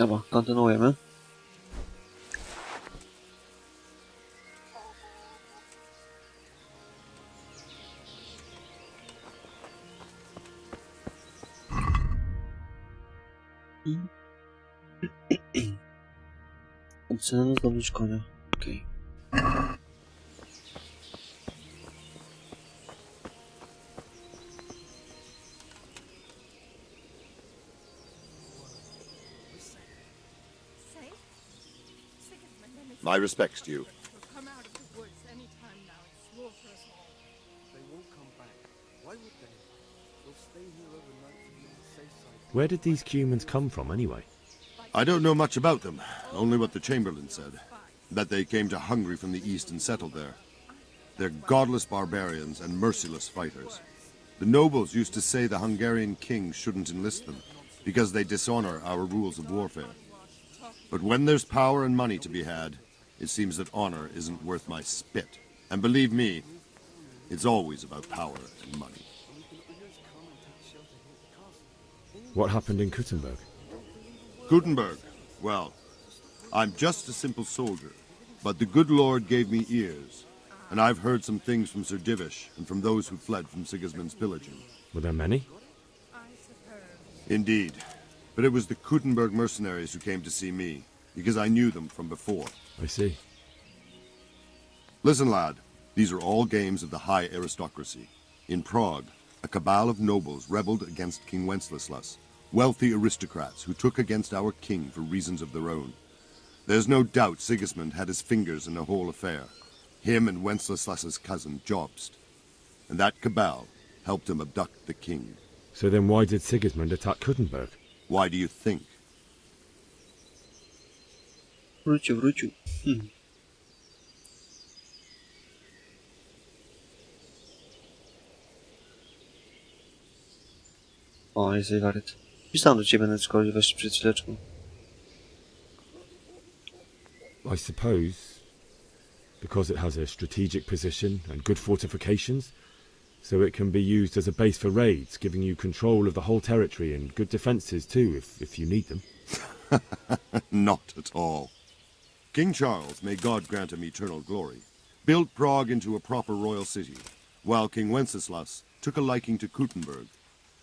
Dobra, kontynuujemy. Chcę zdobyć konia. Okej. My respects to you. Come out of the woods any time now and slaughter us all. They won't come back. Why would they? They'll stay here overnight to be on the safe side. Where did these humans come from anyway? I don't know much about them, only what the Chamberlain said. That they came to Hungary from the east and settled there. They're godless barbarians and merciless fighters. The nobles used to say the Hungarian king shouldn't enlist them, because they dishonor our rules of warfare. But when there's power and money to be had, it seems that honor isn't worth my spit. And believe me, it's always about power and money. What happened in Kuttenberg? Gutenberg, well, I'm just a simple soldier, but the good Lord gave me ears, and I've heard some things from Sir Divish and from those who fled from Sigismund's pillaging. Were there many? I suppose. Indeed, but it was the Gutenberg mercenaries who came to see me, because I knew them from before. I see. Listen, lad, these are all games of the high aristocracy. In Prague, a cabal of nobles rebelled against King Wenceslas, wealthy aristocrats who took against our king for reasons of their own. There's no doubt Sigismund had his fingers in the whole affair, him and Wenceslas's cousin Jobst. And that cabal helped him abduct the king. So then why did Sigismund attack Kuttenberg? Why do you think? Wrócił. O, jest wariat. Pisałem do ciebie na szkole, weź przed chwileczką. I suppose because it has a strategic position and good fortifications, so it can be used as a base for raids, giving you control of the whole territory and good defences too, if you need them. Not at all. King Charles, may God grant him eternal glory, built Prague into a proper royal city, while King Wenceslas took a liking to Kuttenberg.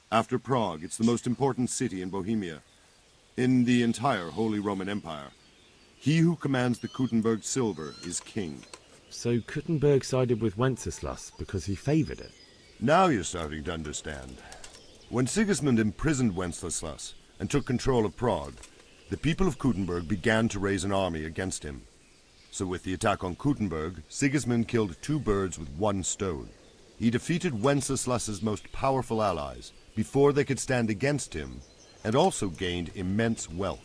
After Prague, it's the most important city in Bohemia, in the entire Holy Roman Empire. He who commands the Kuttenberg silver is king. So Kuttenberg sided with Wenceslas because he favoured it? Now you're starting to understand. When Sigismund imprisoned Wenceslas and took control of Prague, the people of Kuttenberg began to raise an army against him. So with the attack on Kuttenberg, Sigismund killed two birds with one stone. He defeated Wenceslas's most powerful allies before they could stand against him, and also gained immense wealth.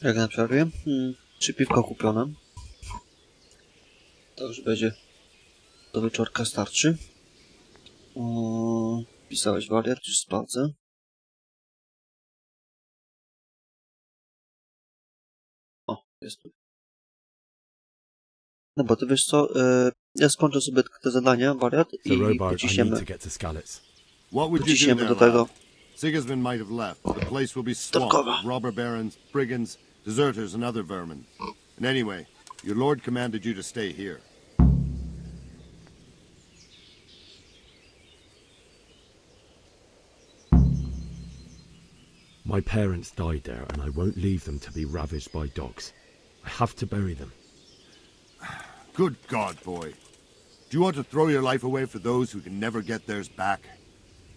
Jak na przerwie? 3 piwka kupione. To już będzie do wieczorka starczy. Pisałeś wariat, już sprawdzę. O, jest tu. No bo ty wiesz co, ja skończę sobie te zadania, wariat, So i Robard, I need pociśniemy, to get to Skalitz. What would you do pociśniemy there, do tego. lad? Sigismund might have left. The place will be swamped with robber barons, brigands, deserters, and other vermin. And anyway, your lord commanded you to stay here. My parents died there, and I won't leave them to be ravaged by dogs. I have to bury them. Good God, boy. Do you want to throw your life away for those who can never get theirs back?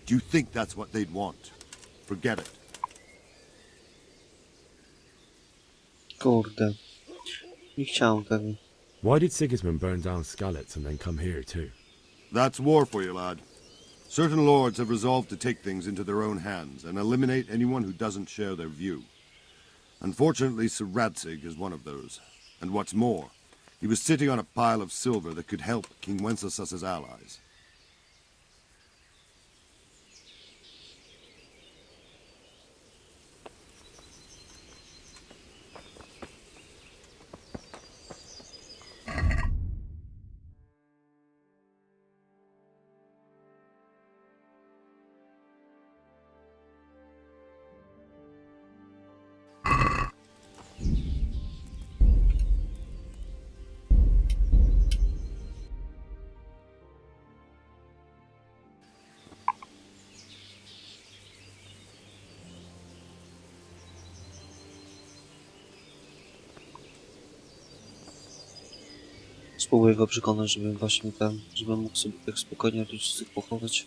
Do you think that's what they'd want? Forget it. Kurde. Nie chciałem tego. Why did Sigismund burn down Skalitz and then come here too? That's war for you, lad. Certain lords have resolved to take things into their own hands and eliminate anyone who doesn't share their view. Unfortunately, Sir Radzig is one of those. And what's more, he was sitting on a pile of silver that could help King Wenceslas's allies. Spróbuję go przekonać, żeby właśnie ten, żeby mógł sobie tak spokojnie rodziców pochować.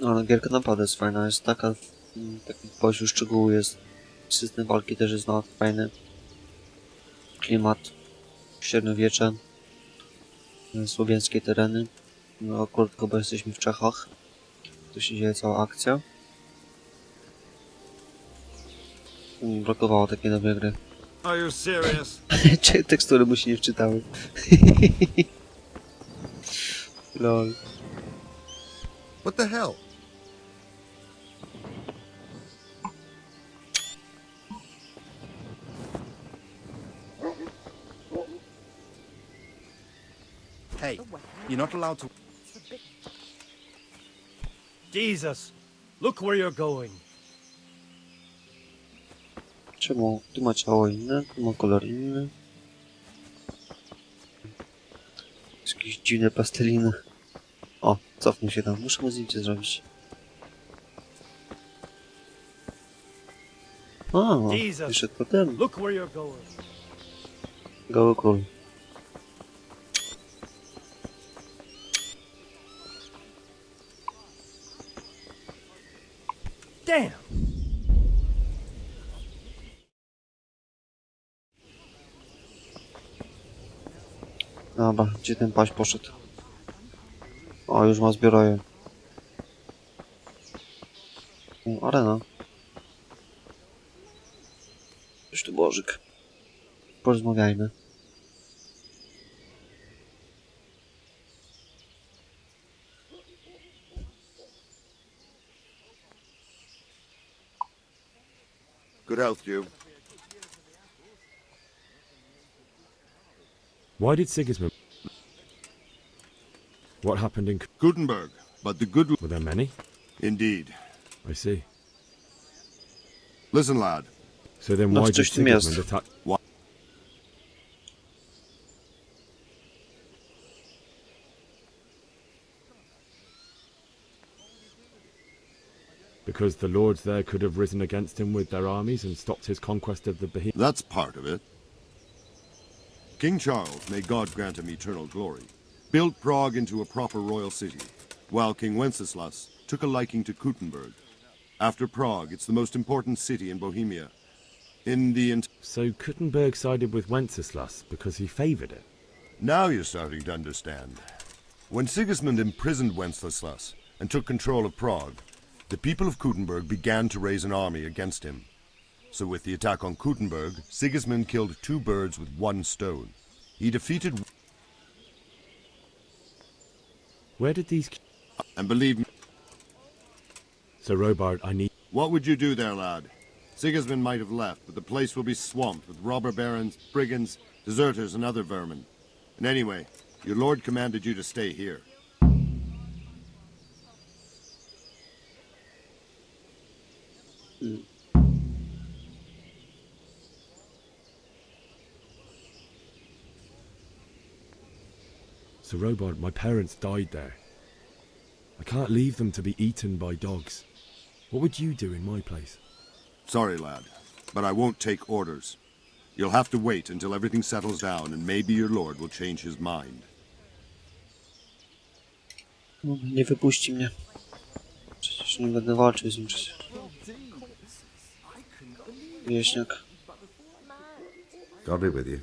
No ale gierka naprawdę jest fajna, jest taka, taki poziom szczegółu jest, system walki też jest nawet fajny. Klimat, średniowiecze, słowiańskie tereny, no akurat bo jesteśmy w Czechach, tu się dzieje cała akcja. Brakowało takiej nowej gry. Are you serious? Tekstury mu się nie wczytały. Lol. What the hell? Hey, you're not allowed to. Jesus, look where you're going. Czemu? Tu ma ciało inne, tu ma kolor inny. Jakieś dziwne plasteliny. O, cofnij się tam, muszę mu zdjęcie zrobić. A, wyszedł potem. Look where you're going. Goły król. Damn. Dobra, gdzie ten paź poszedł? O, już ma zbioroje. Arena. Już tu Bożyk. Porozmawiajmy. Good health, you. Why did Sigismund... What happened in... Gutenberg, but the good... Were there many? Indeed. I see. Listen, lad. So then No, why did coś w tym jest. Sigismund attack... Because the lords there could have risen against him with their armies and stopped his conquest of the Bohemians. That's part of it. King Charles, may God grant him eternal glory, built Prague into a proper royal city, while King Wenceslas took a liking to Gutenberg. After Prague, it's the most important city in Bohemia. So Gutenberg sided with Wenceslas because he favoured it? Now you're starting to understand. When Sigismund imprisoned Wenceslas and took control of Prague, the people of Gutenberg began to raise an army against him. So with the attack on Gutenberg, Sigismund killed 2 birds with 1 stone. He defeated... Where did these... And believe me... So Robard, I need... What would you do there, lad? Sigismund might have left, but the place will be swamped with robber barons, brigands, deserters, and other vermin. And anyway, your lord commanded you to stay here. So Robard, my parents died there. I can't leave them to be eaten by dogs. What would you do in my place? Sorry, lad, but I won't take orders. You'll have to wait until everything settles down, and maybe your lord will change his mind. No, nie wypuści mnie. Przecież nie będę walczył z nim przecież. Wieśniak. God be with you.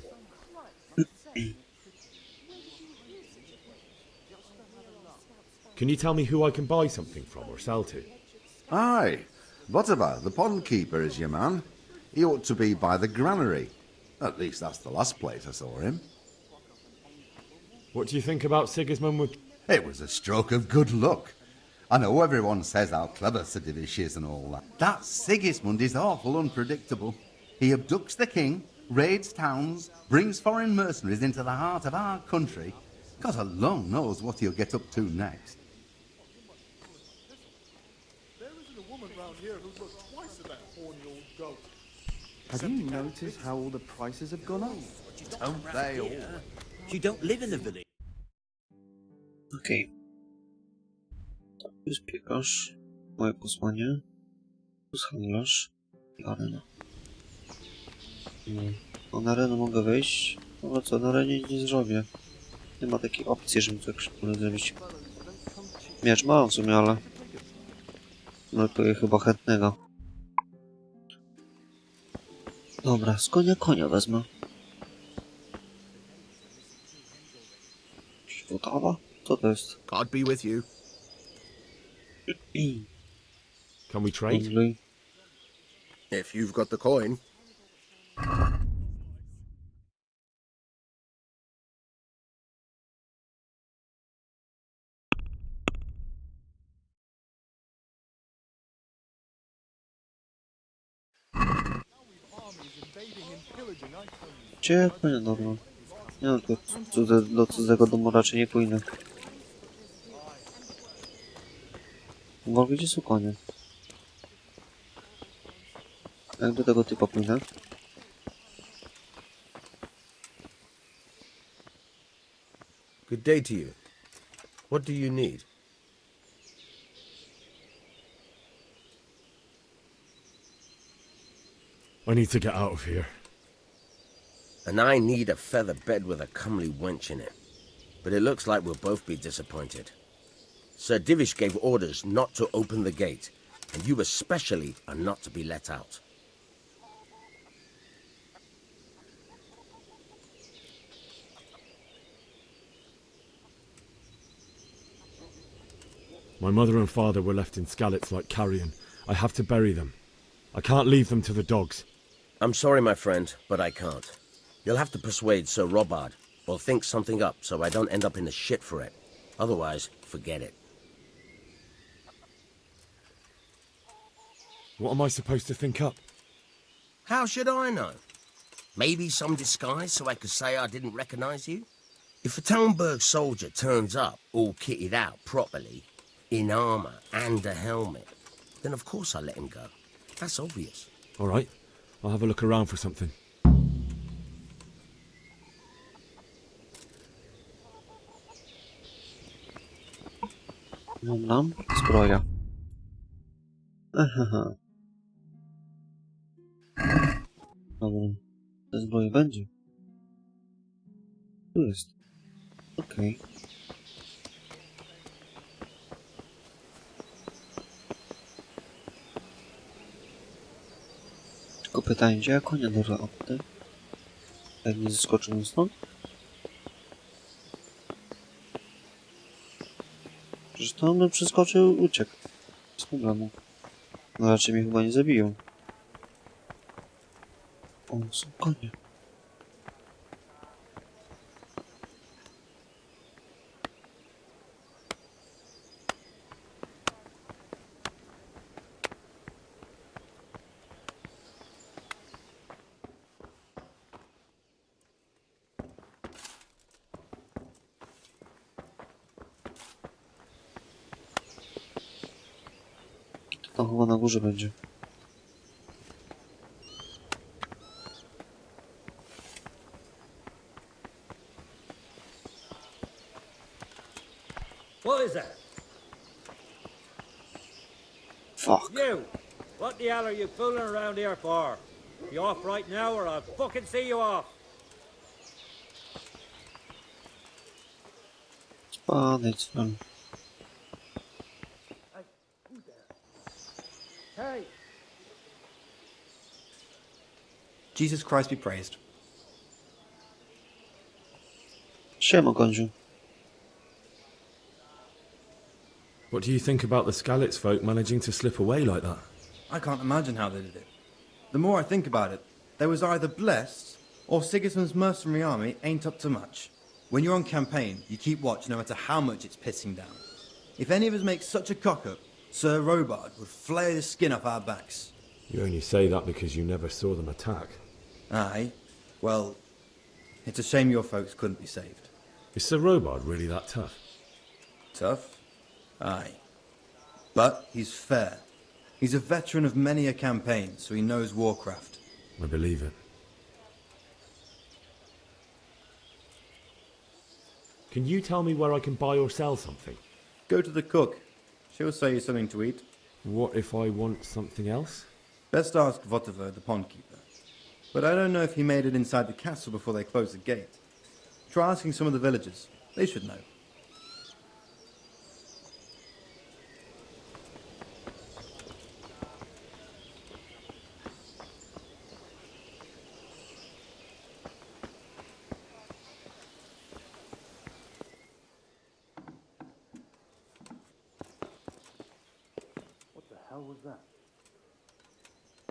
Can you tell me who I can buy something from or sell to? Aye, Spodobał, the pond keeper, is your man. He ought to be by the granary. At least that's the last place I saw him. What do you think about Sigismund with... It was a stroke of good luck. I know everyone says how clever Spodobał is and all that. That Sigismund is awful unpredictable. He abducts the king, raids towns, brings foreign mercenaries into the heart of our country. God alone knows what he'll get up to next. There isn't a woman round here who'd look twice at that horny old goat. Have you noticed how all the prices have gone up? Don't they all? You don't live in the village. Okej. Tu jest piekarz, moje posłanie, tu jest handlarz i arena. No, na arenę mogę wejść, no co, na arenie nic nie zrobię. Nie ma takiej opcji, żebym coś szybko zrobić. Miecz mam w sumie, ale... No to jest chyba chętnego. Dobra, z konia wezmę. Spodobał? Co to jest? God be with you. Can we trade? If you've got the coin. Armies invading and pillaging, I tell you. Gdzie konia dobra? Nie no, to do cudzego domu raczej nie pójdę. Bo gdzie są konie? Jak do tego typa pójdę? Good day to you. What do you need? I need to get out of here. And I need a feather bed with a comely wench in it. But it looks like we'll both be disappointed. Sir Divish gave orders not to open the gate, and you especially are not to be let out. My mother and father were left in Skalitz like carrion. I have to bury them. I can't leave them to the dogs. I'm sorry, my friend, but I can't. You'll have to persuade Sir Robard, or think something up so I don't end up in the shit for it. Otherwise, forget it. What am I supposed to think up? How should I know? Maybe some disguise so I could say I didn't recognize you? If a Talmberg soldier turns up, all kitted out properly, in armor and a helmet, then of course I let him go. That's obvious. All right, I'll have a look around for something. Mam zbroja. Aha. Dobra, te zbroje będzie. Tu jest. Okej. Tylko pytanie, gdzie ja konia do opty? Jak nie zeskoczył stąd? Przecież to on przeskoczył i uciekł. Bez problemu. No raczej mnie chyba nie zabiją. O, są konie. To chyba na górze będzie. What is that? Fuck. You! What the hell are you fooling around here for? You off right now or I'll fucking see you off! Spadaj, cwan. Hey! Jesus Christ be praised. Siema, Gądziu. What do you think about the Skalitz folk managing to slip away like that? I can't imagine how they did it. The more I think about it, they was either blessed or Sigismund's mercenary army ain't up to much. When you're on campaign, you keep watch no matter how much it's pissing down. If any of us make such a cock-up, Sir Robard would flay the skin off our backs. You only say that because you never saw them attack. Aye. Well, it's a shame your folks couldn't be saved. Is Sir Robard really that tough? Tough? Aye. But he's fair. He's a veteran of many a campaign, so he knows warcraft. I believe it. Can you tell me where I can buy or sell something? Go to the cook. She'll say you something to eat. What if I want something else? Best ask Votiver, the pond keeper. But I don't know if he made it inside the castle before they closed the gate. Try asking some of the villagers. They should know.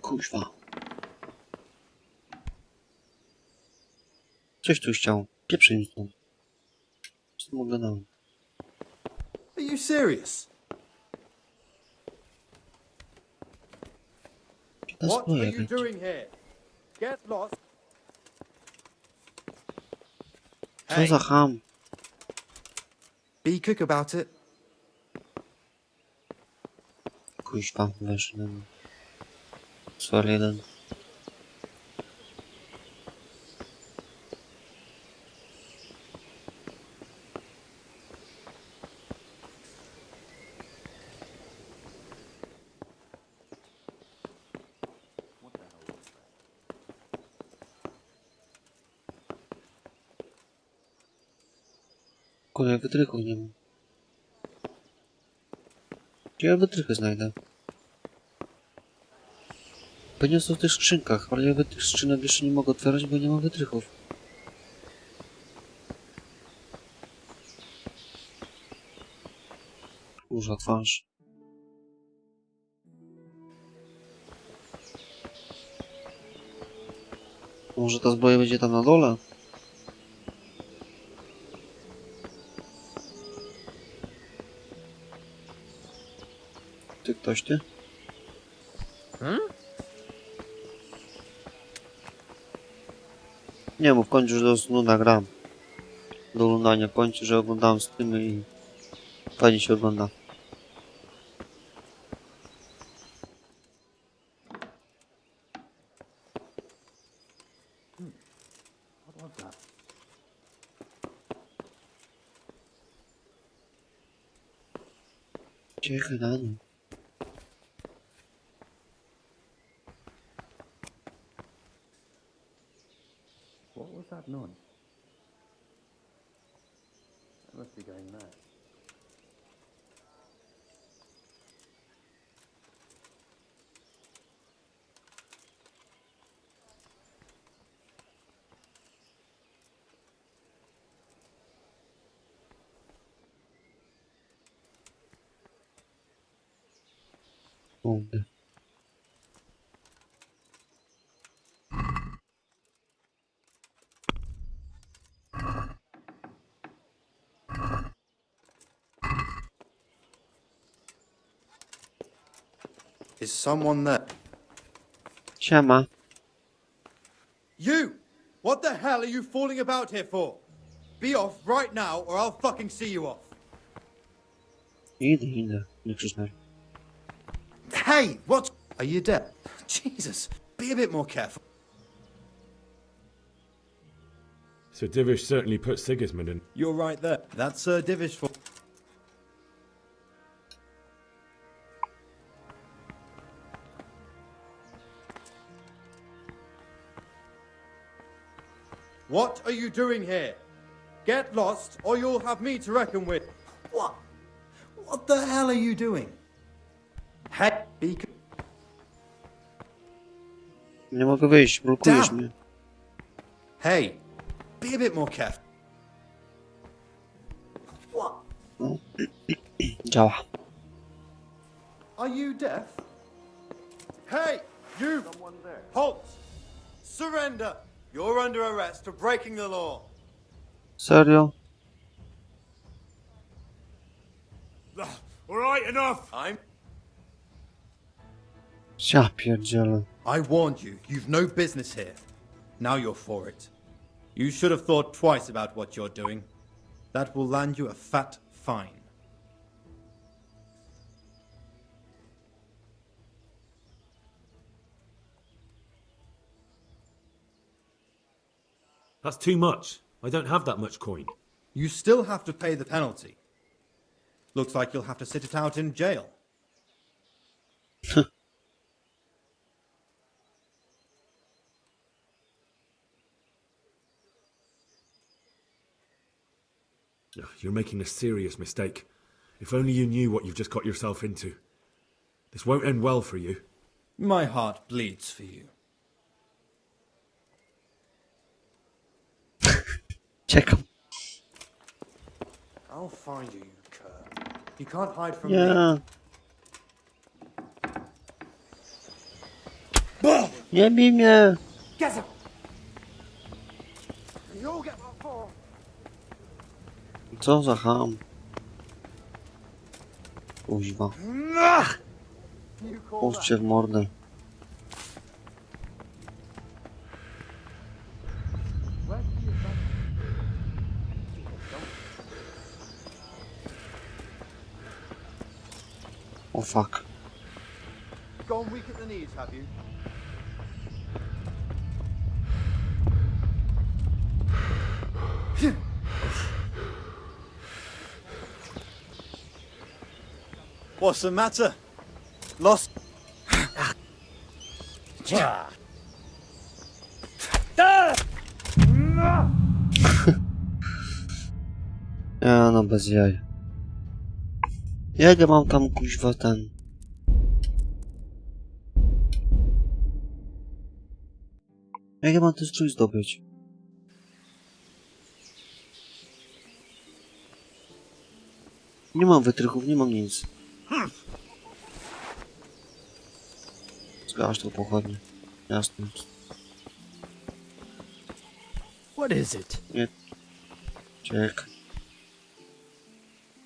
Kuźwa. Coś tu chciał. Pieprzyj mi stąd. Co mu gadałem? Are you serious? To What swoje are you będzie. doing here? Get lost. Co za ham? Be quick about it. Kuźwa, weszły. Svar jeden. Kurde, wytrychów nie mam. Gdzie ja wytrychy znajdę? Pewnie są w tych skrzynkach, ale ja tych skrzynek jeszcze nie mogę otwierać, bo nie mam wytrychów. Kurza twarz. Może ta zbroja będzie tam na dole? Ty ktoś, ty? Nie mów, kończę, że to nuda gram. Do oglądania, kończę, że oglądałem z tym i fajnie się ogląda. Ciechy na dół. What was that noise? That must be going mad. Kurde. Is someone there? Siema. You! What the hell are you fooling about here for? Be off right now or I'll fucking see you off. Idę. Nie krzycz na. Hey, what? Are you deaf? Jesus, be a bit more careful. Sir Divish certainly put Sigismund in. You're right there. That's Sir Divish for... What are you doing here? Get lost or you'll have me to reckon with. What? What the hell are you doing? Hey, be... Nie mogę wyjść, blokujesz Damn. mnie. Hey, be a bit more careful. What? No. Działa. Are you deaf? Hey, you! Someone there. Halt! Surrender! You're under arrest for breaking the law. Serio? All right, enough. Ja pierdzielę. I warned you. You've no business here. Now you're for it. You should have thought twice about what you're doing. That will land you a fat fine. That's too much. I don't have that much coin. You still have to pay the penalty. Looks like you'll have to sit it out in jail. You're making a serious mistake. If only you knew what you've just got yourself into. This won't end well for you. My heart bleeds for you. Czekam. I'll find you, you cur. You can't hide from Nie. Nie bij mnie. Get him! You'll get what for. Co za ham. Kuźwa. You call Puść się w mordę. O fuck. Gone weak at the knees, have you? What's the matter? Lost? Ja no bez jaj. Jak ja mam tam kuźwa ten? Jak ja mam ten strój zdobyć? Nie mam wytrychów, nie mam nic. Zgasz to pochodnie. Jasne. What is it? Nie. Czekaj.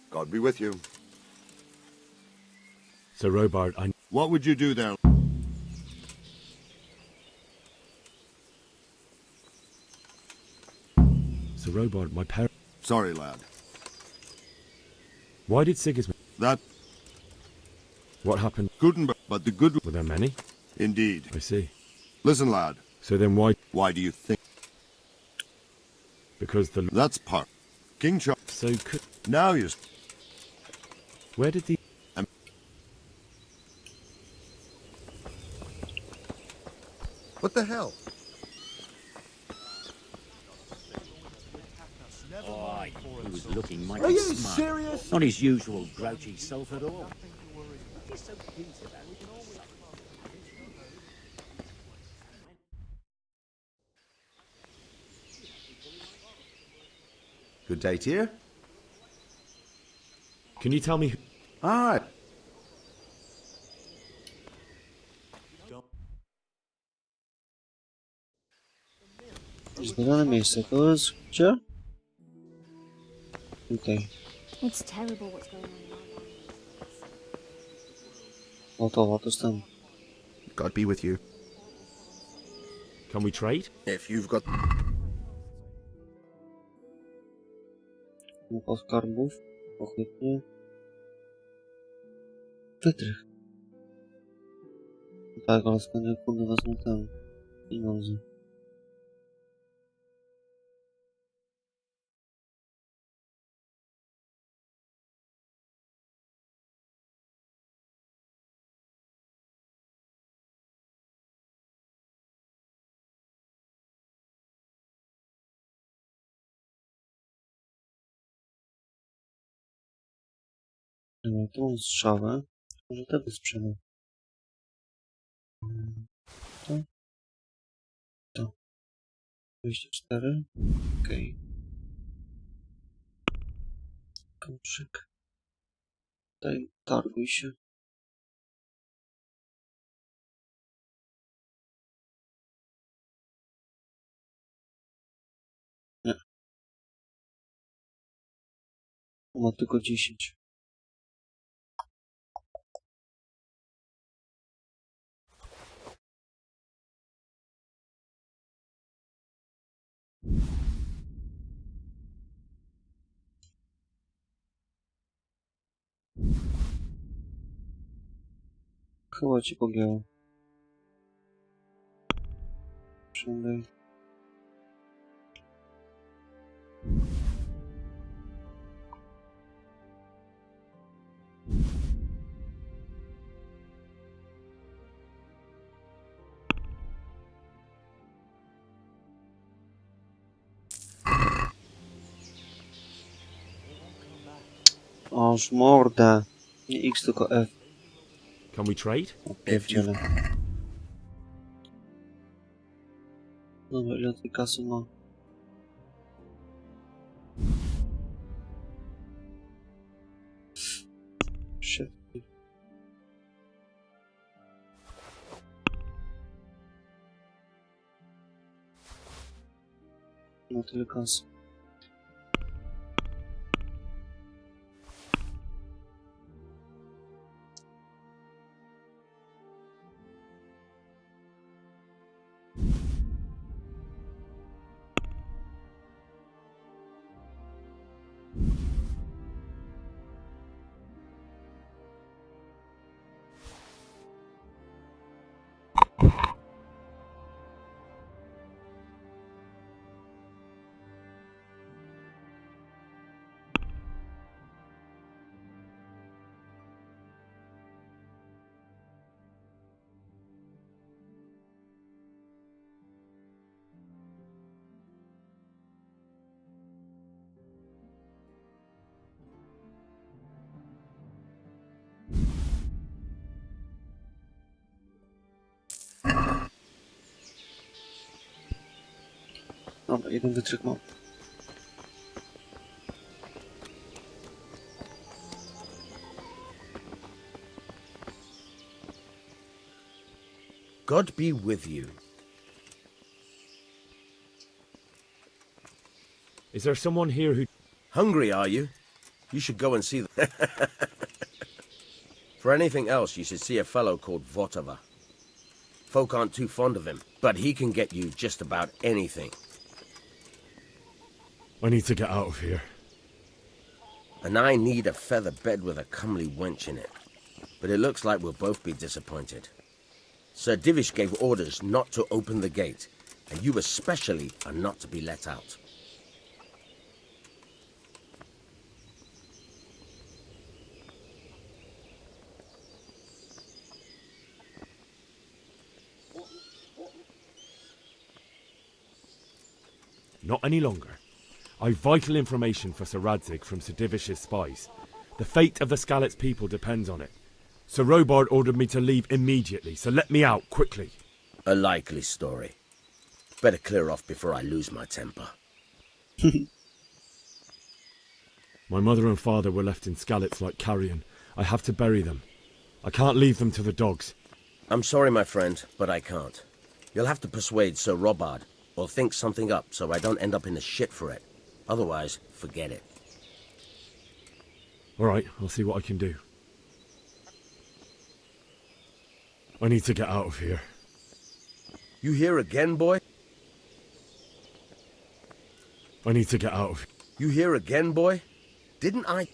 God be with you. So, Robard, What would you do there? My parents... Sorry, lad. Why did Sigismund... That What happened? Gutenberg, but the good... Were there many? Indeed. I see. Listen, lad. So then why... Why do you think? Because the... That's part. King Charles. So could... Now you... Where did the... What the hell? He was looking mighty Are you smart. serious? Not his usual grouchy self at all. Good day to you. Can you tell me... Aye. Zbadane miejsce, to jest gdzie? Tutaj. It's terrible what's going on in our lives. Gotowa, to jest ten. God be with you. Can we trade? If you've got... Kupa skarbów. Pochwytnie. Wytrych. Tak, ale skąd ja kurde wezmę ten pieniądze? Dobra, tu mam strzałę. Może tego sprzedam. To. To. 24. Okej. Kołczyk. Daj, targuj się. Nie. Ma tylko 10. Chyba ci pogięło. Przynajmniej. Oż mordę. Nie X, tylko F. Can we trade? Pierdziele. Dobra, ile tej kasy ma? Shit. No tyle kasy. Dobra, jeden wytrych mam. God be with you. Is there someone here who... Hungry, are you? You should go and see them. For anything else, you should see a fellow called Votava. Folk aren't too fond of him, but he can get you just about anything. I need to get out of here. And I need a feather bed with a comely wench in it. But it looks like we'll both be disappointed. Sir Divish gave orders not to open the gate, and you especially are not to be let out. Not any longer. I've vital information for Sir Radzig from Sir Divish's spies. The fate of the Skalitz people depends on it. Sir Robard ordered me to leave immediately, so let me out, quickly. A likely story. Better clear off before I lose my temper. My mother and father were left in Skalitz like carrion. I have to bury them. I can't leave them to the dogs. I'm sorry, my friend, but I can't. You'll have to persuade Sir Robard, or think something up so I don't end up in the shit for it. Otherwise, forget it. All right, I'll see what I can do. I need to get out of here. You here again, boy? I need to get out of... You here again, boy? Didn't I...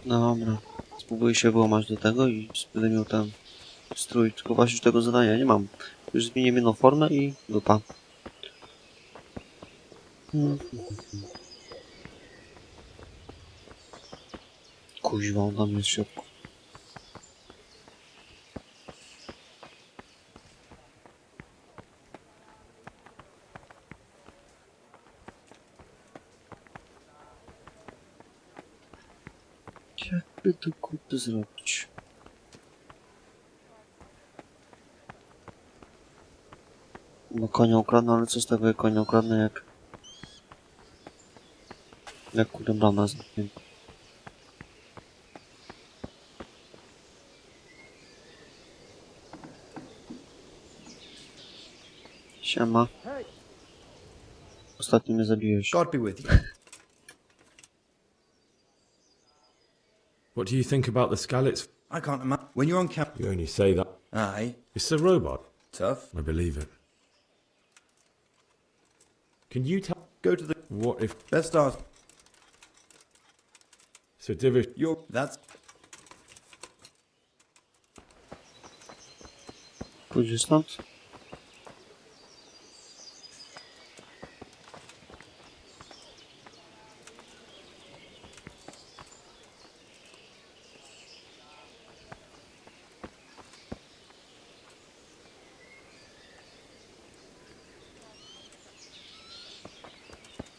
Dobra. Spróbuję się włamać do tego i będę miał ten strój. Tylko właśnie już tego zadania nie mam. Już zmienię jedną formę i dupa. Kuźwa, on tam jest w środku. Jakby to kurde zrobić? No konia ukradnę, ale co z tego jak konia ukradnę, jak kurde brama zamknięta. Siema. Ostatnio mnie zabiłeś. God be with you. What do you think about the Skalitz? I can't imagine. When you're on camp... You only say that. Aye. It's Sir Robard. Tough. I believe it. Can you tell... Go to the... What if... Best ask. Sir Divish... That's... Pójdziesz stąd?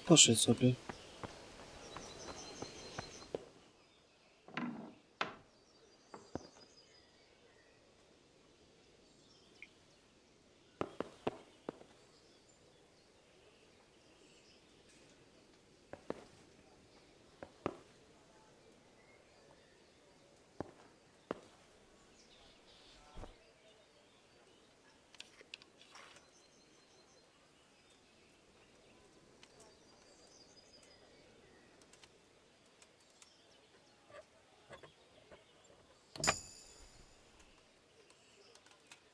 Poszedł sobie.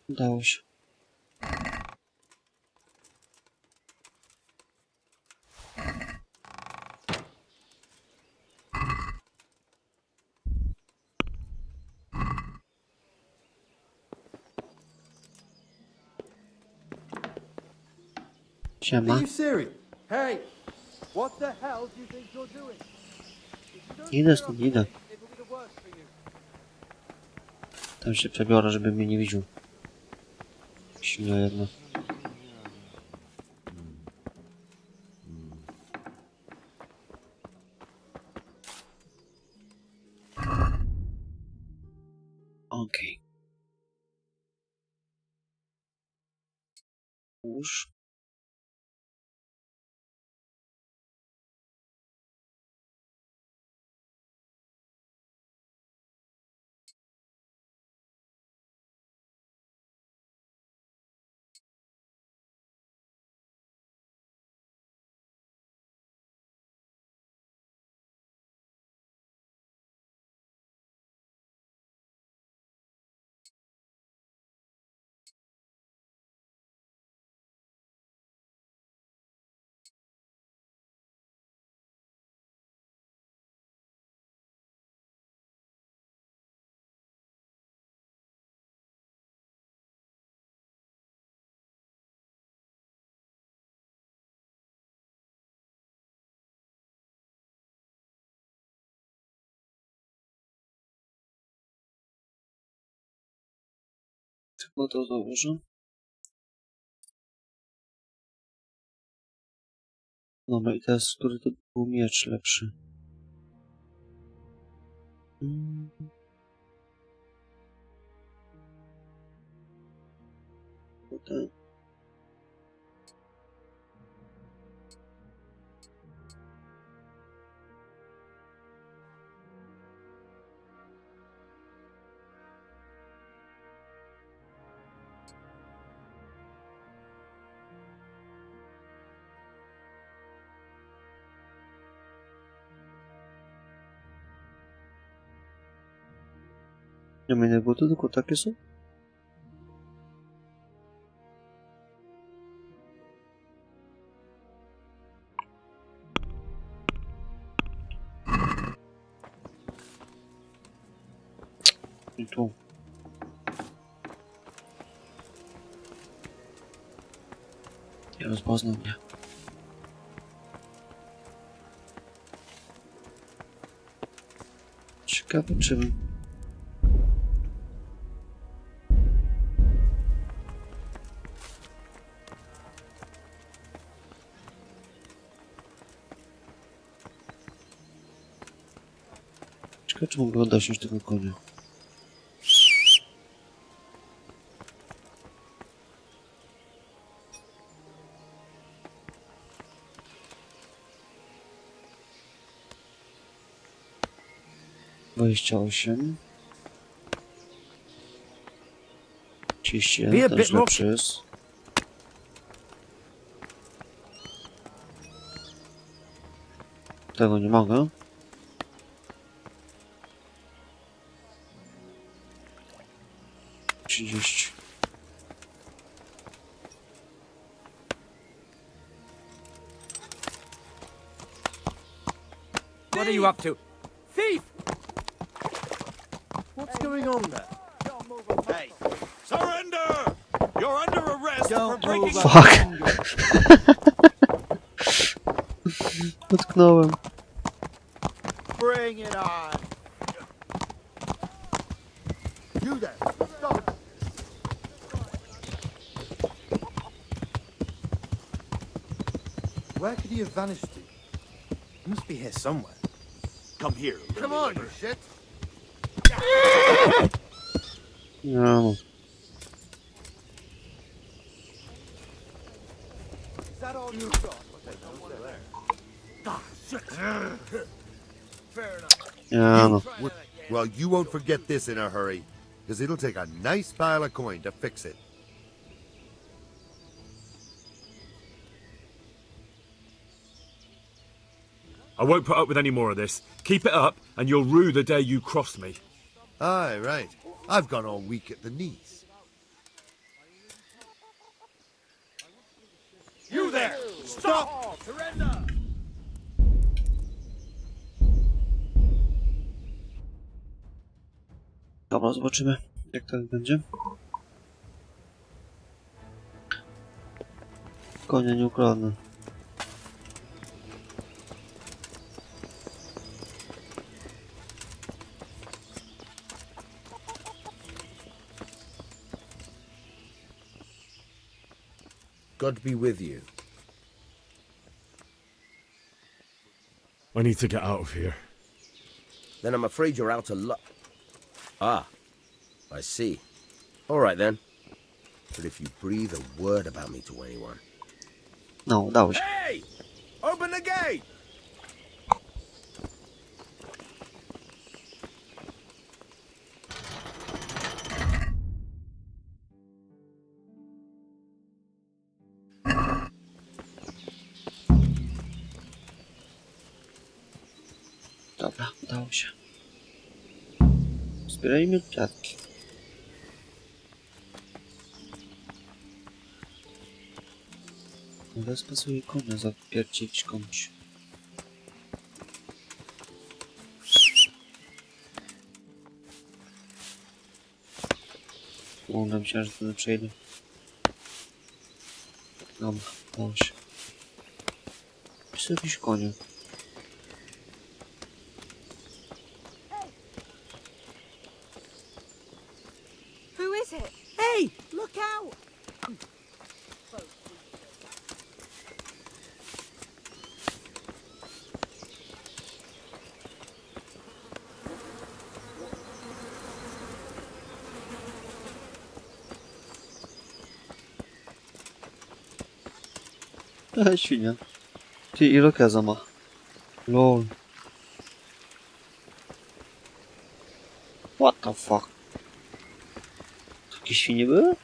Udało się. Siema. Are you serious? Hey! What the hell do you think you're doing? If you don't Idę clear stąd, up idę. quick, it'll be the worse for you. Tam się przebiorę, żeby mnie nie widział. Silna jedna. Okej. Już. Chyba to założę. Dobra, i teraz, który to był miecz lepszy? Ten. Nie ma innych butów, tylko takie są? I tu. Nie rozpoznał mnie. Ciekawe czym. Ciekawe czy mogę odnosić tego konia. Dwadzieścia 31, też lepszy jest. Tego nie mogę. What are you up to? Thief! What's going on there? Hey! Surrender! You're under arrest for breaking... Fuck! Utknąłem. Bring it on! You there! Stop! Where could he have vanished to? He must be here somewhere. Come here. Come on, you shit. No. Is that all you've got? Fair enough. Nie no. Well, you won't forget this in a hurry, because it'll take a nice pile of coin to fix it. I won't put up with any more of this. Keep it up, and you'll rue the day you cross me. Aye, right. I've gone all weak at the knees. You there! Stop! Surrender! Dobra, zobaczymy, jak to będzie. Konia nie ukradnę. God be with you. I need to get out of here. Then I'm afraid you're out of luck. Ah, I see. All right then. But if you breathe a word about me to anyone... No, udało się. Hey! Open the gate! Dobra, udało się. Zbierajmy kwiatki. Teraz pasuje konia zapierdzieć komuś. Uda mi się, że tyle przejdę. Dobra, udało się. Jest jakiś konie. Who is it? Hey, look out! Świnia. Ty, irokeza ma. Lol. What the fuck? Takie świnie były?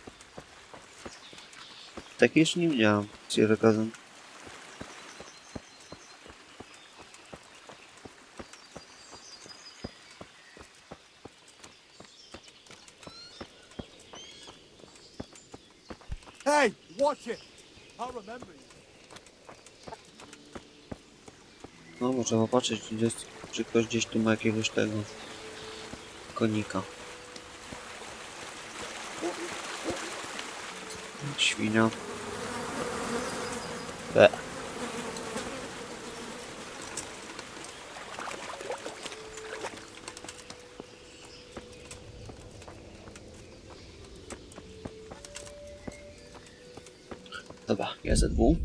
Takie jeszcze nie widziałem z irokezem. Hey, watch it! I'll remember you. No, bo trzeba patrzeć, czy ktoś gdzieś tu ma jakiegoś tego konika. Świnia. Dobra, GZW.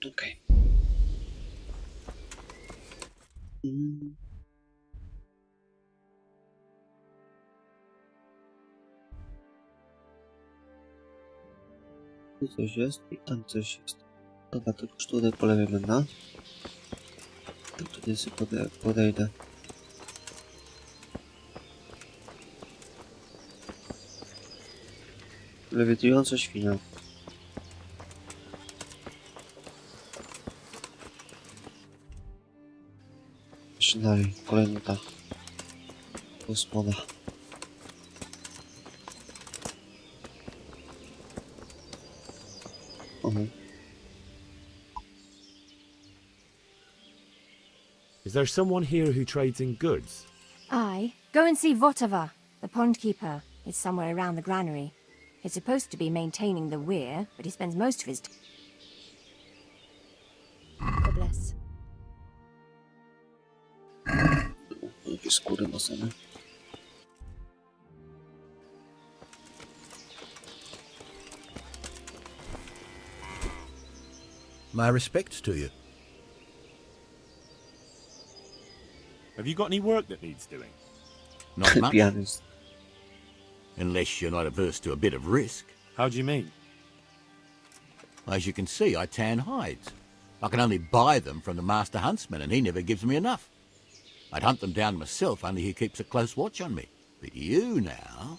Okej. Tu coś jest i tam coś jest. Dobra, to już tutaj po lewej będę. To tutaj sobie podejdę. Lewitująca świnia. Jeszcze dalej, kolejna ta gospoda. Is there someone here who trades in goods? Aye. Go and see Votava, the pond keeper. It's somewhere around the granary. He's supposed to be maintaining the weir, but he spends most of his time. God bless. Jakie skóry nosone. My respects to you. Have you got any work that needs doing? Not much. Pianist. Unless you're not averse to a bit of risk. How do you mean? As you can see, I tan hides. I can only buy them from the master huntsman, and he never gives me enough. I'd hunt them down myself, only he keeps a close watch on me. But you now...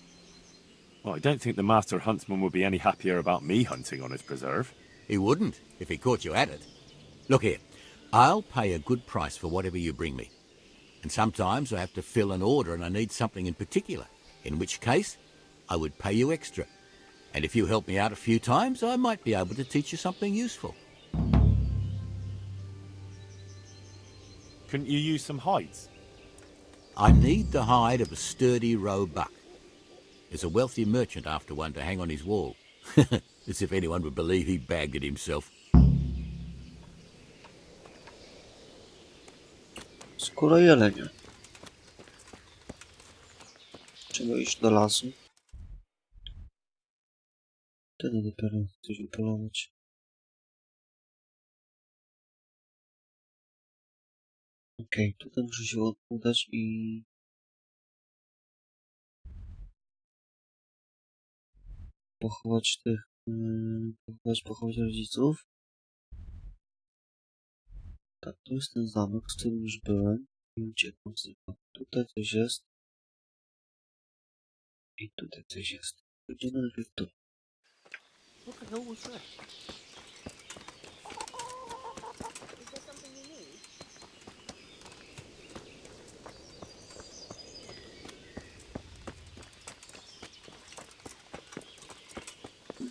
Well, I don't think the master huntsman would be any happier about me hunting on his preserve. He wouldn't, if he caught you at it. Look here, I'll pay a good price for whatever you bring me. And sometimes I have to fill an order and I need something in particular, in which case I would pay you extra. And if you help me out a few times, I might be able to teach you something useful. Couldn't you use some hides? I need the hide of a sturdy roe buck. There's a wealthy merchant after one to hang on his wall. As if anyone would believe he bagged it himself. Skóra jelenia. Trzeba iść do lasu. Wtedy dopiero coś upolować. Okej, tutaj muszę się udać i... pochować tych... pochować rodziców. Tak, tu jest ten zamek, z którym już byłem i uciekłem z niego. Tutaj coś jest. I tutaj coś jest. Idziemy najpierw tu. What the hell was that?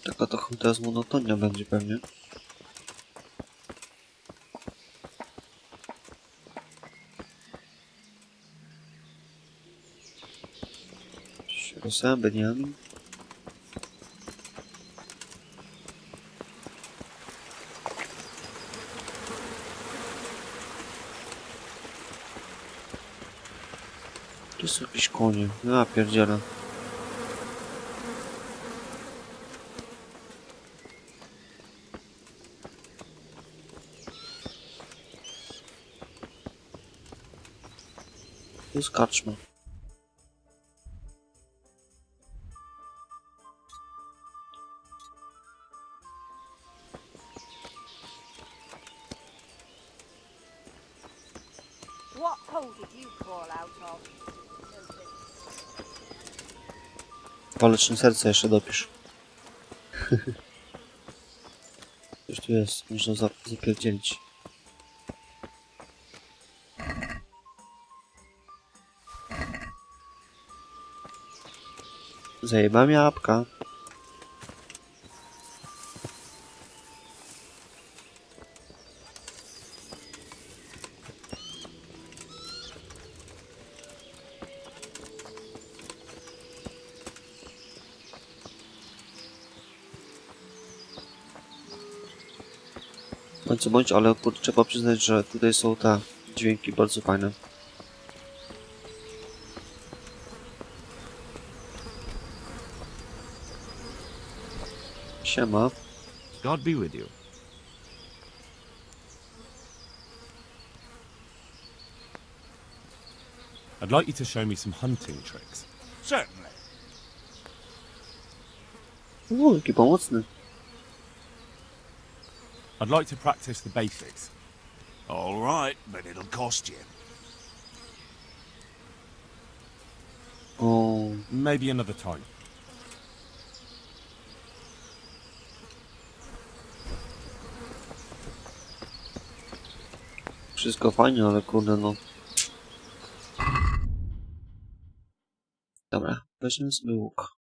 Taka trochę teraz monotonia będzie pewnie. Rosałem Beniamin. Tu są jakieś konie. Ja pierdzielę. Tu jest karczma. What hole did you crawl out of? Waleczne serce jeszcze dopisz. Coś tu jest, można zapierdzielić. Zajebam jabłka. Bądź, ale trzeba przyznać, że tutaj są te dźwięki bardzo fajne. Siema. God be with you. I'd like you to show me some hunting tricks. Certainly. Jaki pomocny. I'd like to practice the basics. All right, but it'll cost you. O, Maybe another time. wszystko fajnie, ale kurde no. Dobra, weźmy sobie łuk.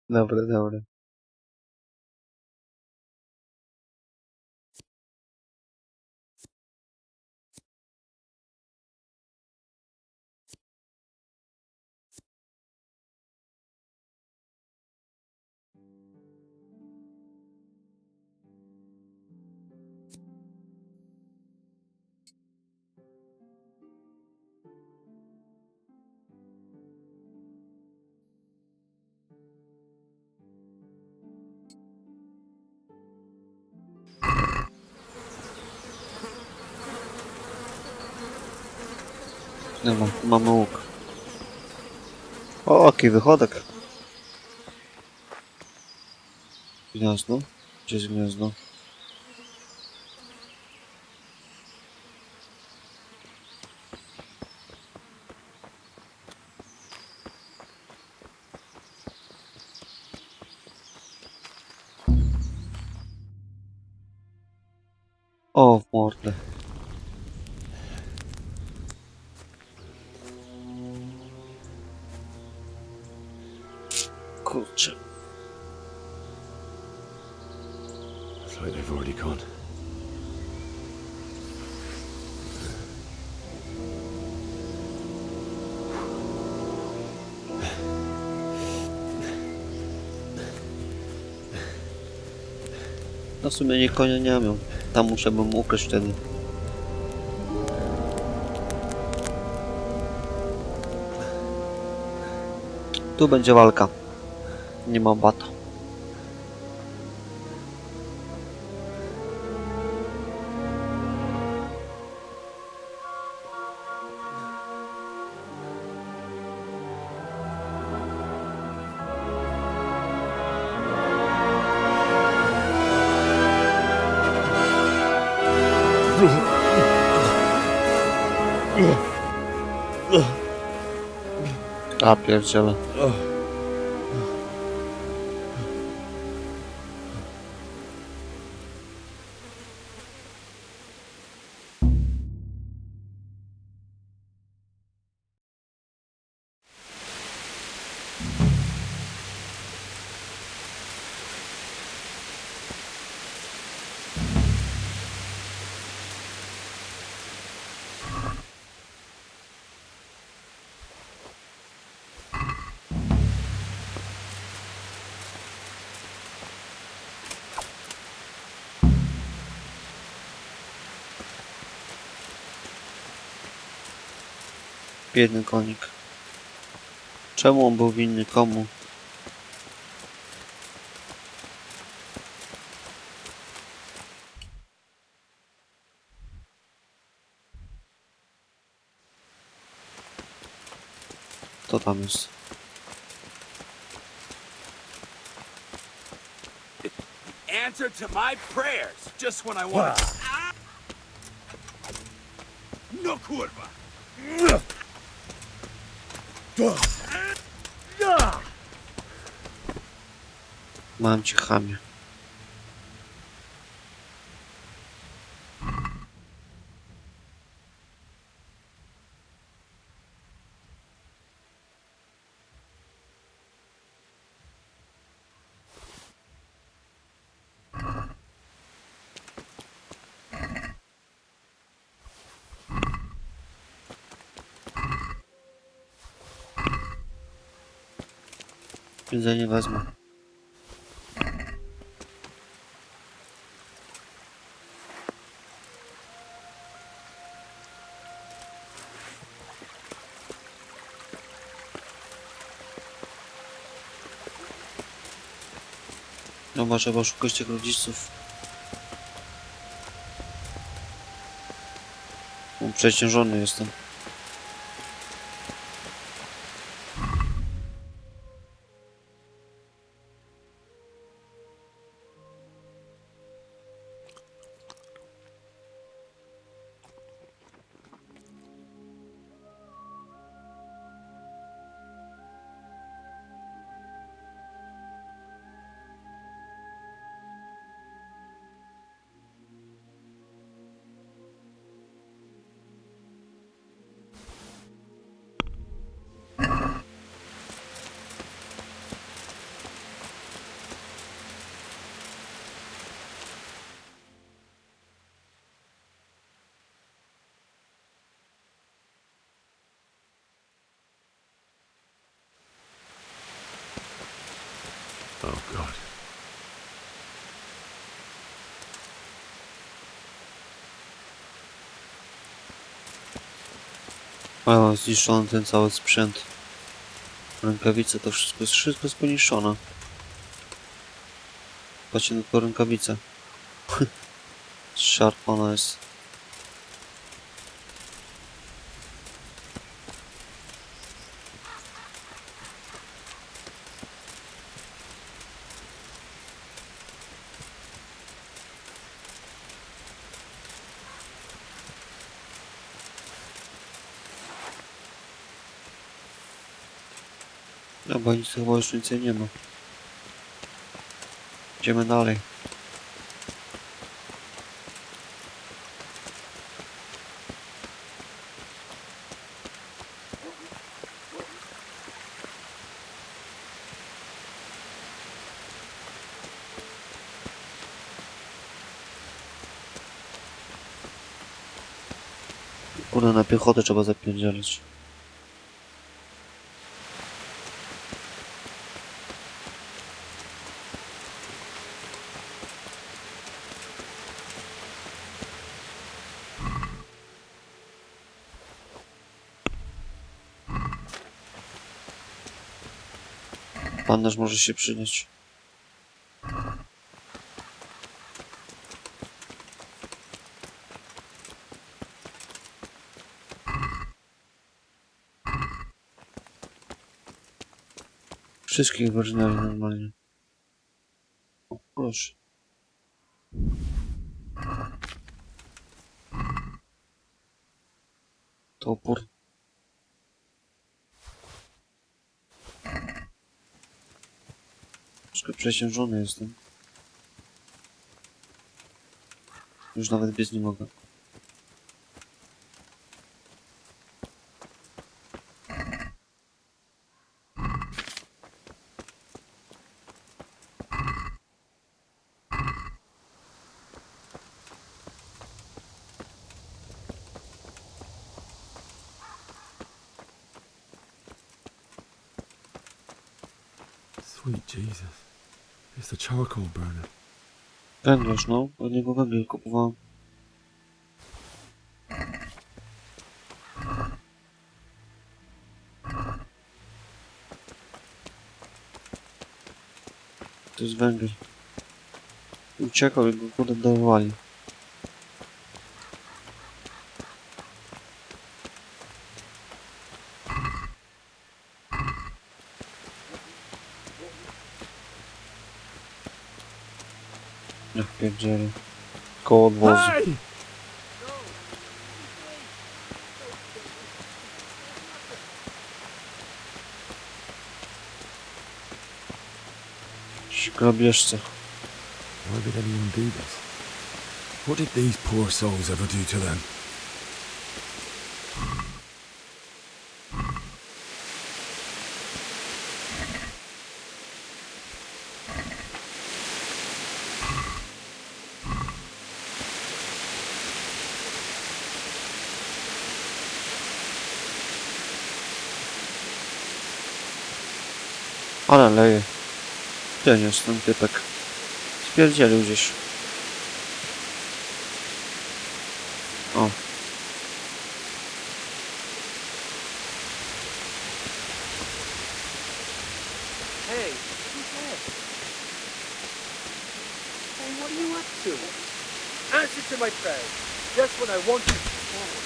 Dobra, dobra. Dobra, mamy łuk. O, jaki wychodek. Gniazdo? Gdzie jest gniazdo? O, w mordę. Kurczę. It's like they've already gone. No w sumie nie konia nie miał. Tam muszę bym ukraść wtedy. Tu będzie walka. Nie mam bata. A pierdziele. Biedny konik. Czemu on był winny komu? Co tam jest? Answer to my prayers, just when I want to... No kurwa! Mam cię, chamie. Jedzenie wezmę. No trzeba szukać tych rodziców. Przeciążony jestem. Oh, God. A mam zniszczony ten cały sprzęt. Rękawice, to wszystko jest poniszczone. Patrzcie na tą rękawicę. Szarpana jest. No bo nic chyba już więcej nie ma. Idziemy dalej. Kurde, na piechotę trzeba zapierdzielać. Bandaż może się przydać. Wszystkich wyżynali normalnie. O, proszę. Topór. Troszkę przeciążony jestem. Już nawet biec nie mogę. Sweet Jesus. It's the charcoal burner. Węglarz, no. Od niego węgiel kupowałem. To jest węgiel. Uciekał i go kurde dawali. Jak pierdzielę. Koło odwozu. Hey! Grabieżce. Why would anyone do this? What did these poor souls ever do to them? Ale leje. Gdzie jest ten typek? Spierdzielił gdzieś. O. Hey, who's that? Hey, what are you up to? Answer to my prayers. Just when I want you to forward.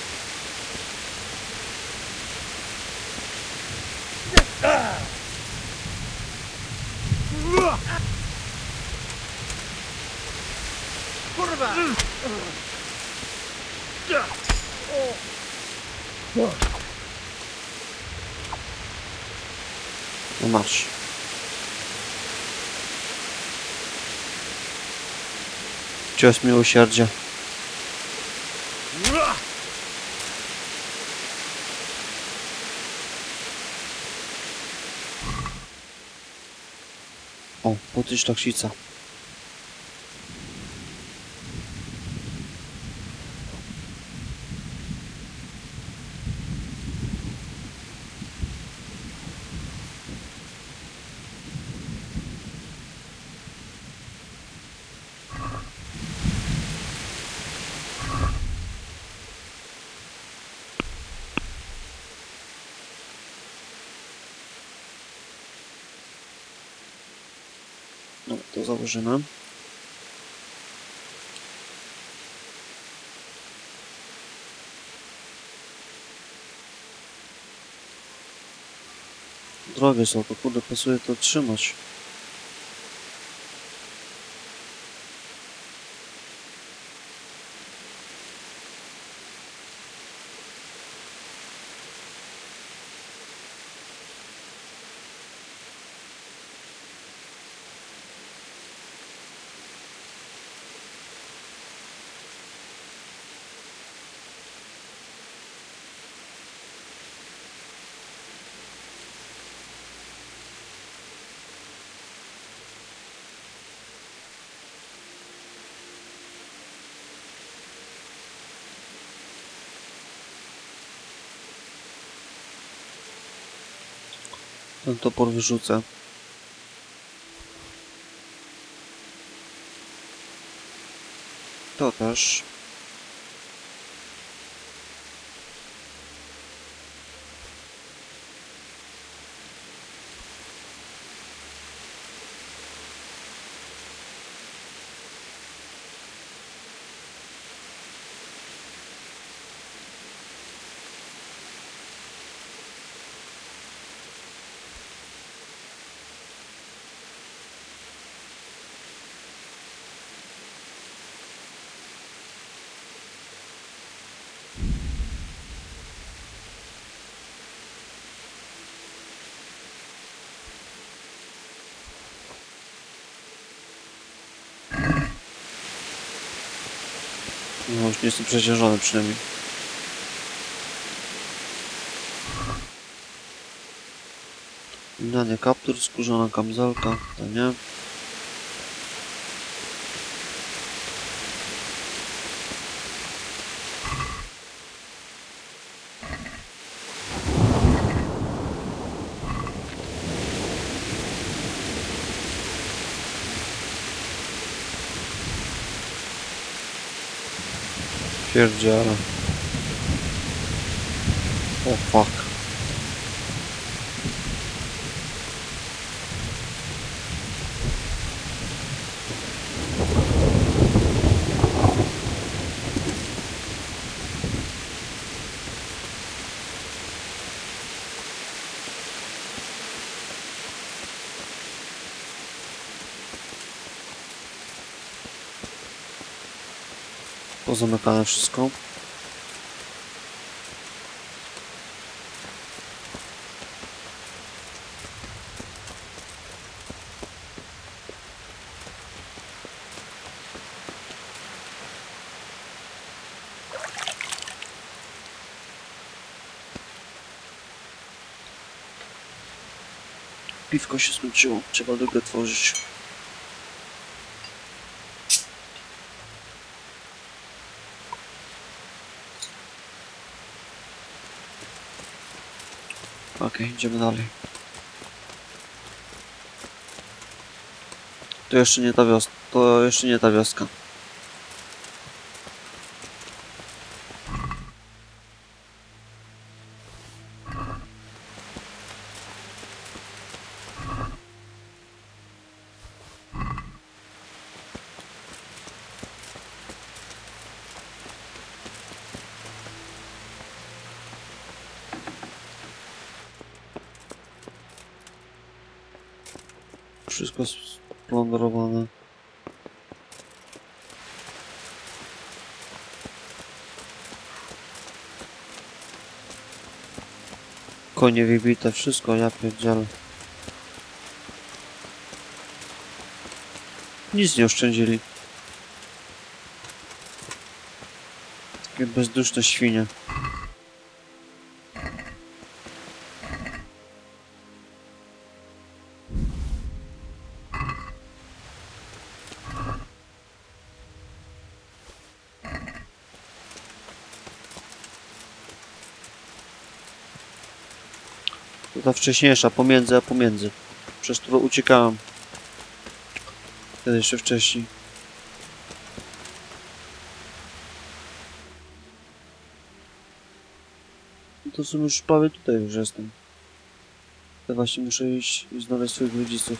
Kurwa! No masz. Cios miłosierdzia. O, potyś taksica. No, to założymy. Drogie są, to kurde pasuje to trzymać. Ten topór wyrzucę. To też. No już nie jestem przeciążony przynajmniej. Lniany kaptur, skórzana kamizelka, to nie. Pierdziele. O fuck. Pozamykane wszystko. Piwko się skończyło, trzeba drugie tworzyć. Okej, idziemy dalej. To jeszcze nie ta wioska. To jeszcze nie ta wioska. wszystko splądrowane. Konie wybite, wszystko, ja pierdzielę. Nic nie oszczędzili. Takie bezduszne świnie. To ta wcześniejsza, pomiędzy. Przez którą uciekałem. Wtedy jeszcze wcześniej. No to są już prawie tutaj już jestem. To właśnie muszę iść i znaleźć swoich rodziców.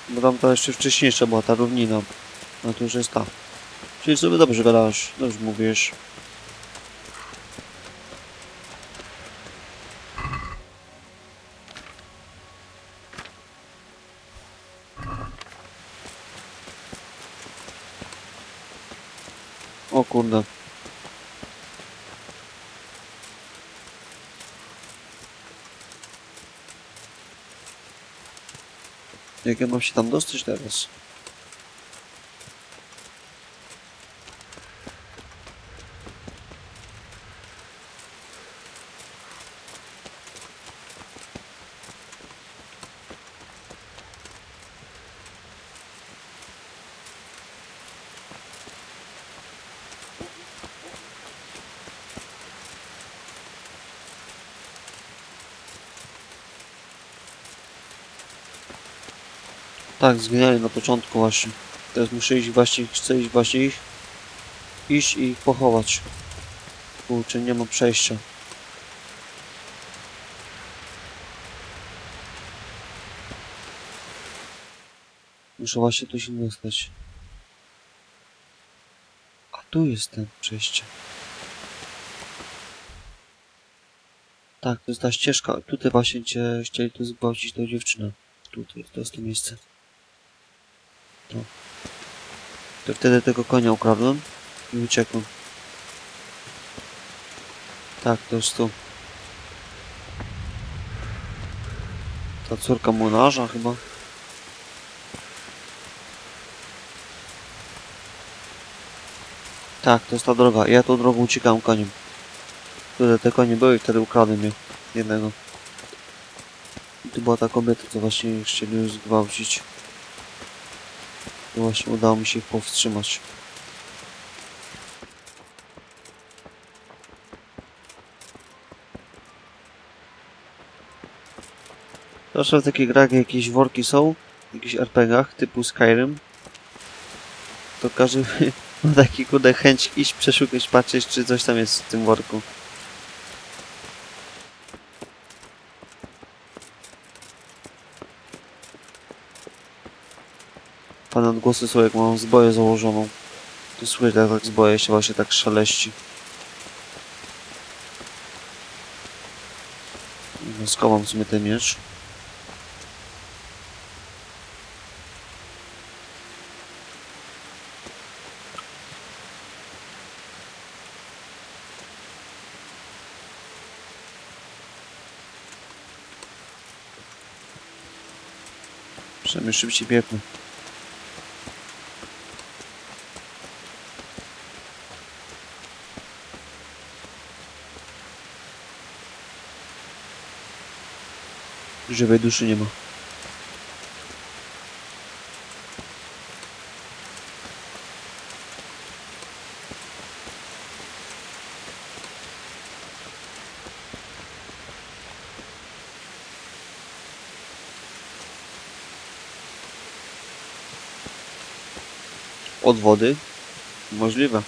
Bo tam ta jeszcze wcześniejsza była, ta równina. No to już jest ta. Czyli sobie dobrze gadasz, dobrze mówisz. O kurde. Jak ja mam się tam dostać teraz? Tak, zginęli na początku właśnie. Teraz muszę iść właśnie, chcę iść właśnie iść i ich pochować. Kurczę, nie ma przejścia. Muszę właśnie tu się dostać. A tu jest ten przejście. Tak, to jest ta ścieżka. Tutaj właśnie chcieli tu zgwałcić tą dziewczynę. Tutaj, to jest to miejsce. To wtedy tego konia ukradłem i uciekłem. Tak, to jest tu. Ta córka młynarza chyba. Tak, to jest ta droga. Ja tą drogą uciekałem koniem. Wtedy te konie były i wtedy ukradłem je. Jednego. I tu była ta kobieta, co właśnie chcieli zgwałcić. I właśnie udało mi się ich powstrzymać. Zawsze w takich grach jakieś worki są, w jakichś RPGach typu Skyrim, to każdy ma taki kurde chęć iść, przeszukać, patrzeć, czy coś tam jest w tym worku. Fajne odgłosy są, jak mam zbroję założoną. To słychać, jak tak zbroja się właśnie tak szaleści. Schowam sobie ten miecz. Przynajmniej szybciej biegnę. Żywej duszy nie ma. Od wody? Możliwe.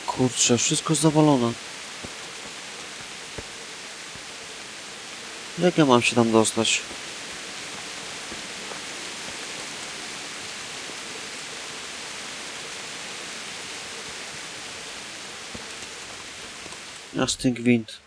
Kurczę, wszystko zawalone. Jak ja mam się tam dostać? Aż ten gwint.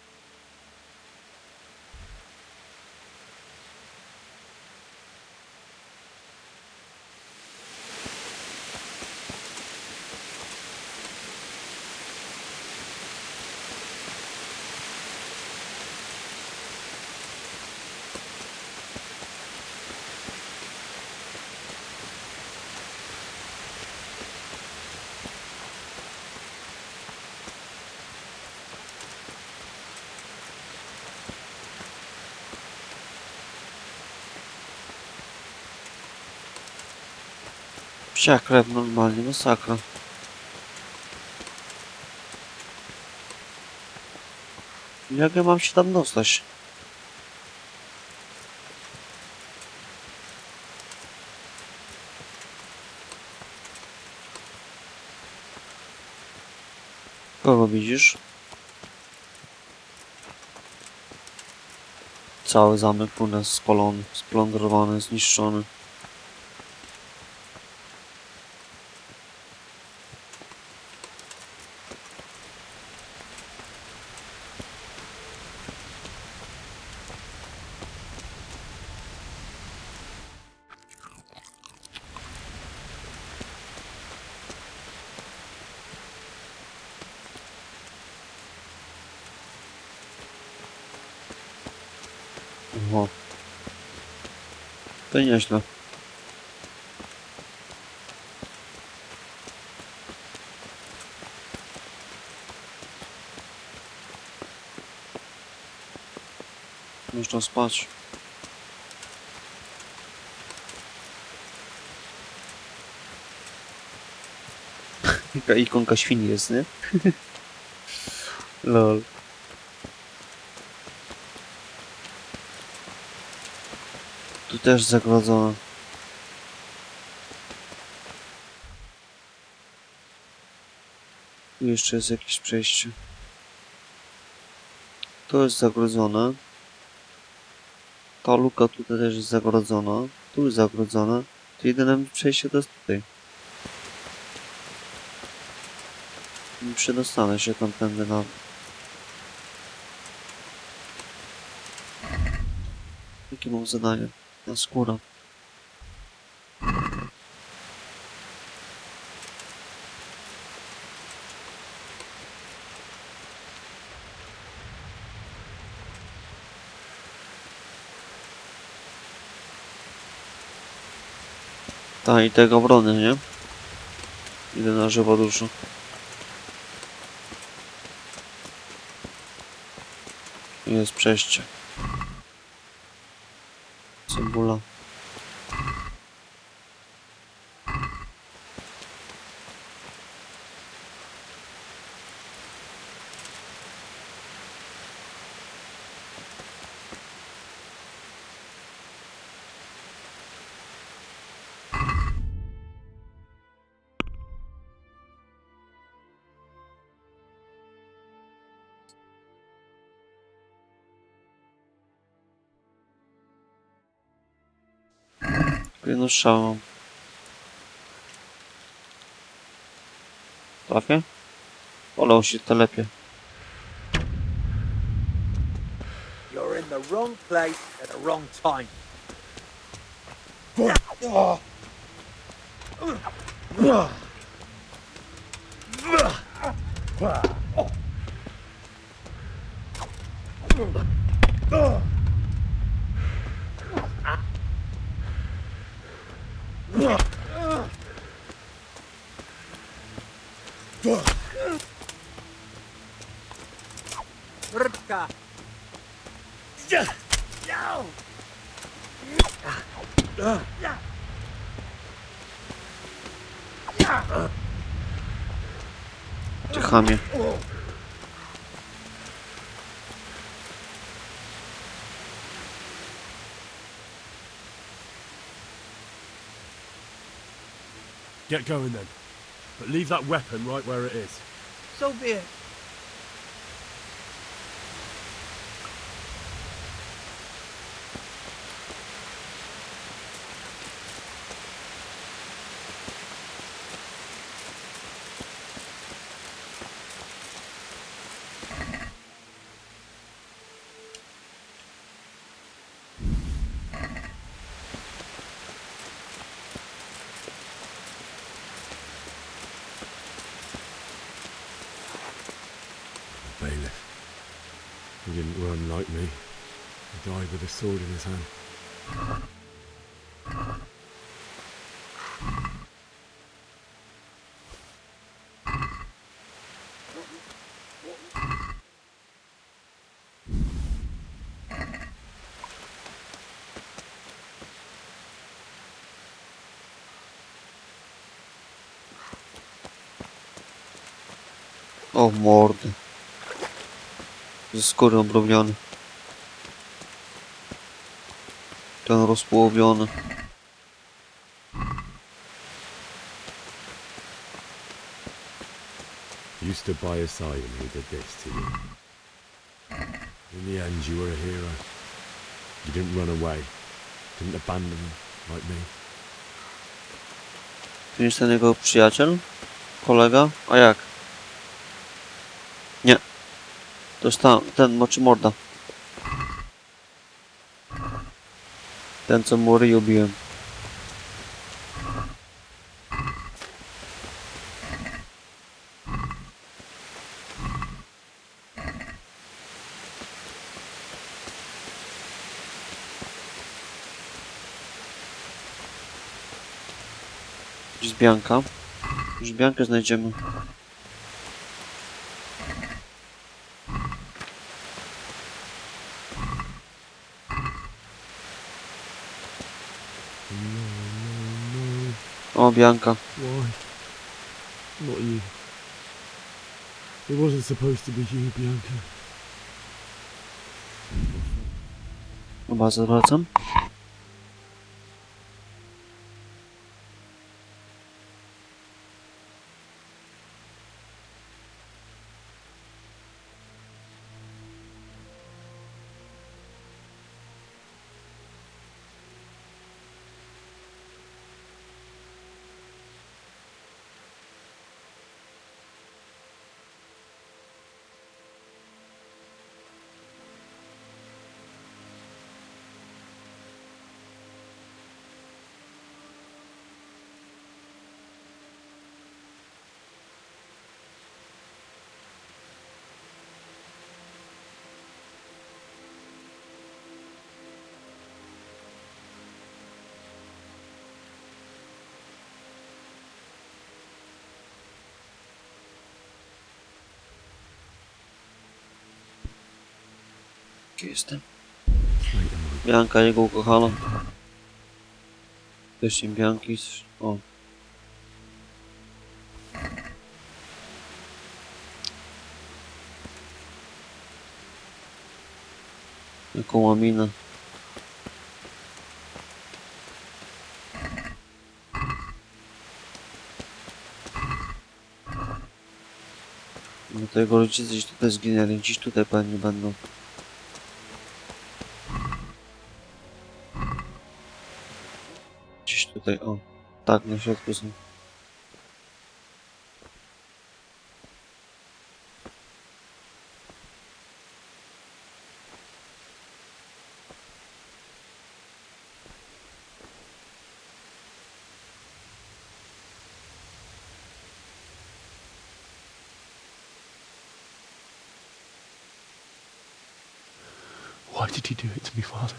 Psia krew normalnie, masakra. Jak ja mam się tam dostać? Kogo widzisz? Cały zamek u nas spalony, splądrowany, zniszczony. Oho. To nieźle. Można spać. Jaka ikonka świni jest, nie? Lol. Tu też zagrodzone. Tu jeszcze jest jakieś przejście. To jest zagrodzone. Ta luka tutaj też jest zagrodzona. Tu jest zagrodzona. To jedyne przejście to jest tutaj. Nie przedostanę się tamtędy na... Jakie mam zadanie? Na skóra. Ta i tego obrony, nie? Idę na żywo dużo. Tu jest przejście. Cebula. Jedno strzał. Trafię? Olał się telepie. You're in the wrong place at the wrong time. Rybka. Ty chamie. Get going then. But leave that weapon right where it is. So be it. like me. He died with a sword in his hand. O mordy. Ze skóry obrobiony. Ten rozpołowiony. You stood by his side when he did this to you. In the end, you were a hero. You didn't run away. Didn't abandon him like me. To jest ten jego przyjaciel? Kolega? A jak? Nie. To jest ten moczy morda. Ten, co mu ryj ubiłem. Żbianka. Żbiankę znajdziemy. O, Bianka. Why? Not you. It wasn't supposed to be you, Bianca. Chyba zawracam. Gdzie jestem? Bianka, jego ukochana. Też im Bianki. O. Jaką łaminę. No to jego rodzice gdzieś tutaj zginęli, gdzieś tutaj pewnie będą. Gdzieś tutaj, o. Tak, na środku są. Why did you do it to me, Father?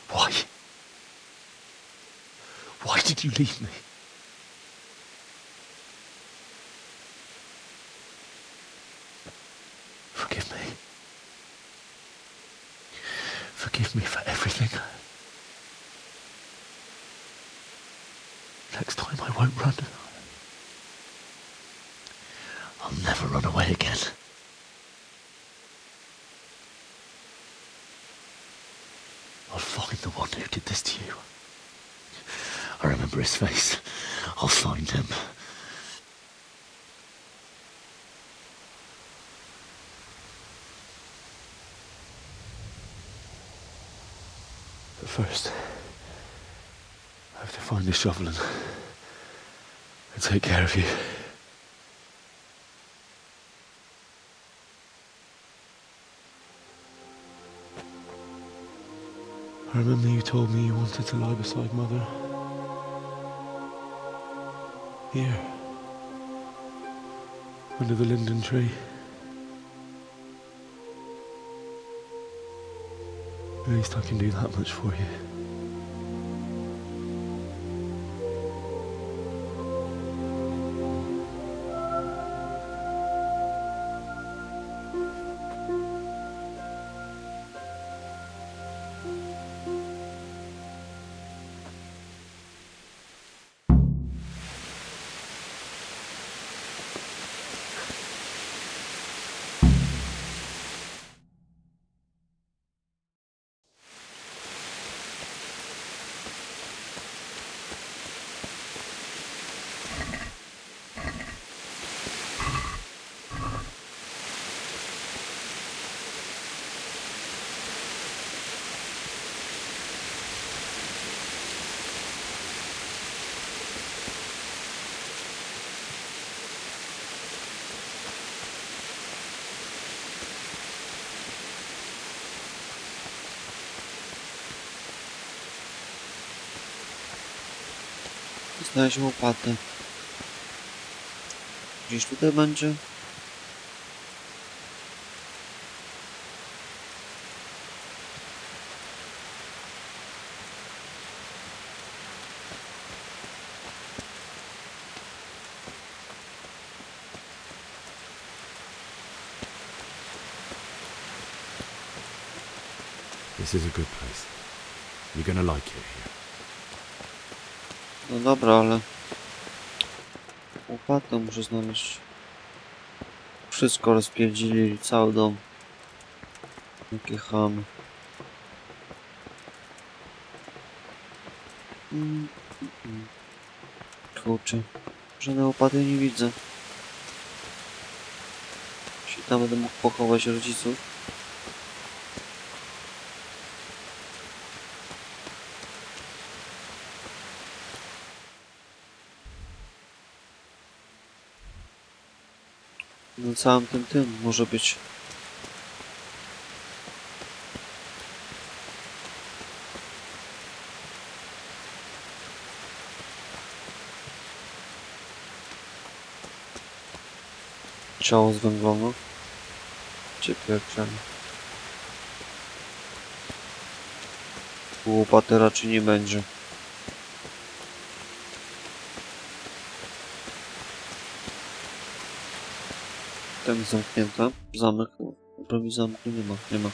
Why? Why did you leave me? Forgive me. Forgive me for everything. Next time I won't run. I'll never run away again. I'll find the one who did this to you. I remember his face. I'll find him. But first, I have to find the shovel and take care of you. I remember you told me you wanted to lie beside Mother. Here. Under the linden tree. At least I can do that much for you. Znaleźć łopatę. Gdzieś tutaj będzie. This is a good place. You're gonna like it here. No dobra, ale łopatę muszę znaleźć. Wszystko rozpierdzili, cały dom. Jakie chamy. Kurczę, żadnej łopaty nie widzę. Jeśli tam będę mógł pochować rodziców. Na całym tym może być. Ciało zwęglone. Ciepłe jak czarno. Łopaty raczej nie będzie. Tam zamknięta. Zamek. Prawie zamku nie ma.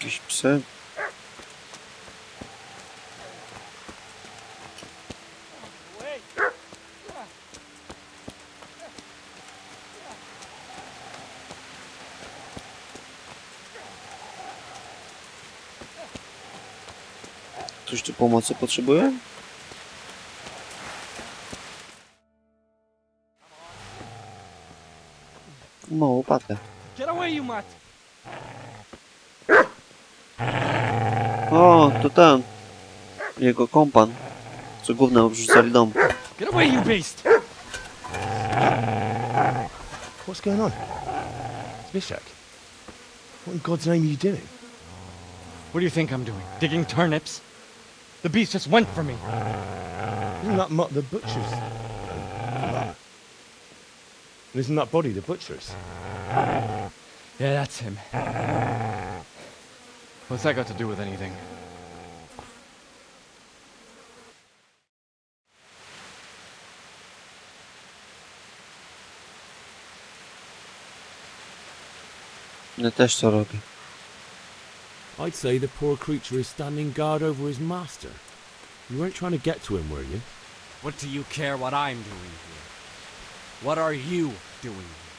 Jakieś psy. Ktoś tu pomocy potrzebuje? Ma łopatę. Get away, you mutt! O, to ten. Jego kompan. Co gównem obrzucali dom. Get away, you beast! What's going on? Zbyszek, what in God's name are you doing? What do you think I'm doing? Digging turnips? The beast just went for me. Isn't that Mutt the butcher's? Isn't that body the butcher's? Yeah, that's him. What's that got to do with anything? No też co robi. I'd say the poor creature is standing guard over his master. You weren't trying to get to him, were you? What do you care what I'm doing here? What are you doing here?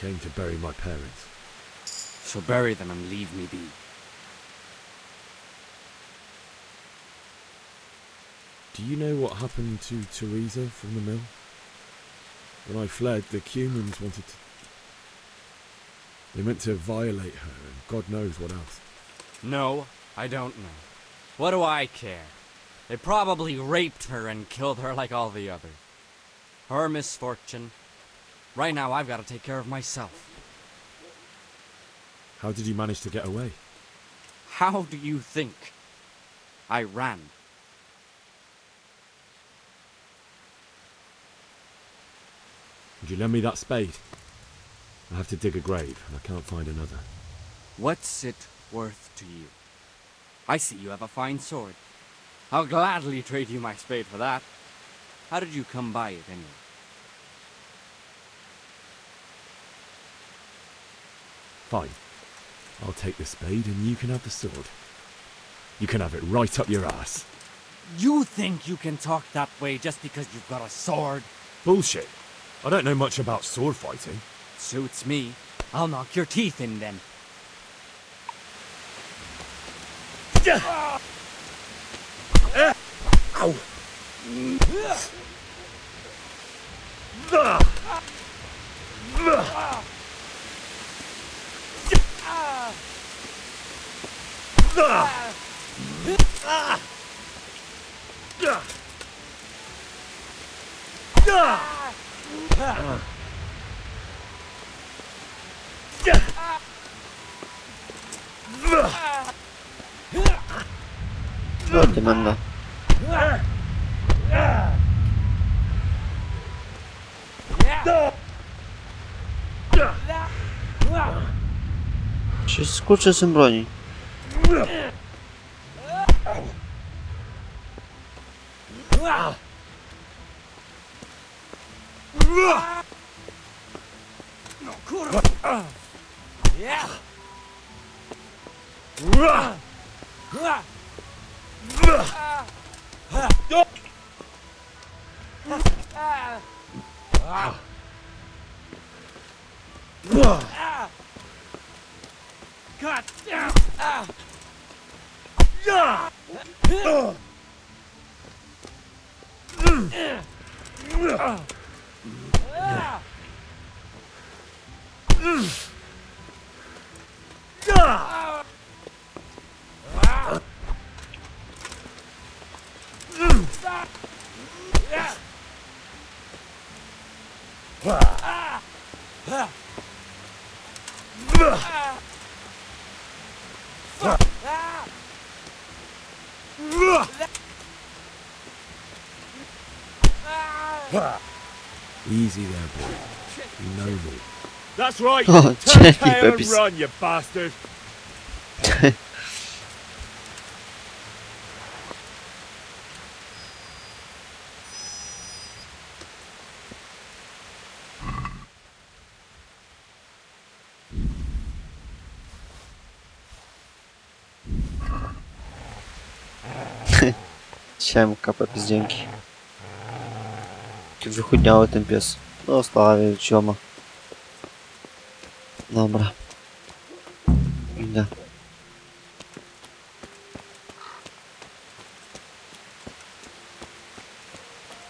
Came to bury my parents. So bury them and leave me be. Do you know what happened to Teresa from the mill? When I fled, the humans wanted to... They meant to violate her, and God knows what else. No, I don't know. What do I care? They probably raped her and killed her like all the others. Her misfortune. Right now, I've got to take care of myself. How did you manage to get away? How do you think? I ran. Would you lend me that spade? I have to dig a grave, and I can't find another. What's it worth to you? I see you have a fine sword. I'll gladly trade you my spade for that. How did you come by it, anyway? Fine. I'll take the spade, and you can have the sword. You can have it right up your ass. You think you can talk that way just because you've got a sword? Bullshit. I don't know much about sword fighting. Suits me. I'll knock your teeth in then. Ow! No ty menda. Się skurczy syn broni. No kurwa! Yeah! God damn! Easy there, boy. You know me. That's right. Oh, Turn Jenny tail and babies. run, you bastard. Siemka, Pepis, dzięki. Jaki wychudniały ten pies. Zostawię cioma. Dobra. Idę.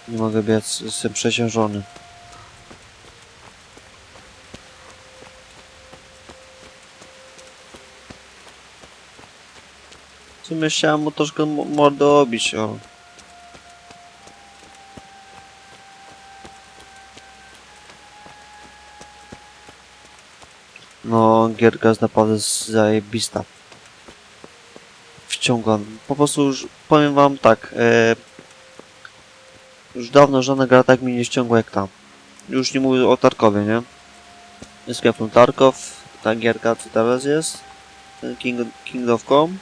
Nie mogę biec, jestem przeciążony. W sumie chciałem mu troszkę mordę obić, o. No, gierka jest naprawdę zajebista. Wciągam. Po prostu już powiem wam tak. Już dawno żadna gra tak mi nie ściągła jak ta. Już nie mówię o Tarkowie, nie? Jest Keflon Tarkov, ta gierka co teraz jest. King.com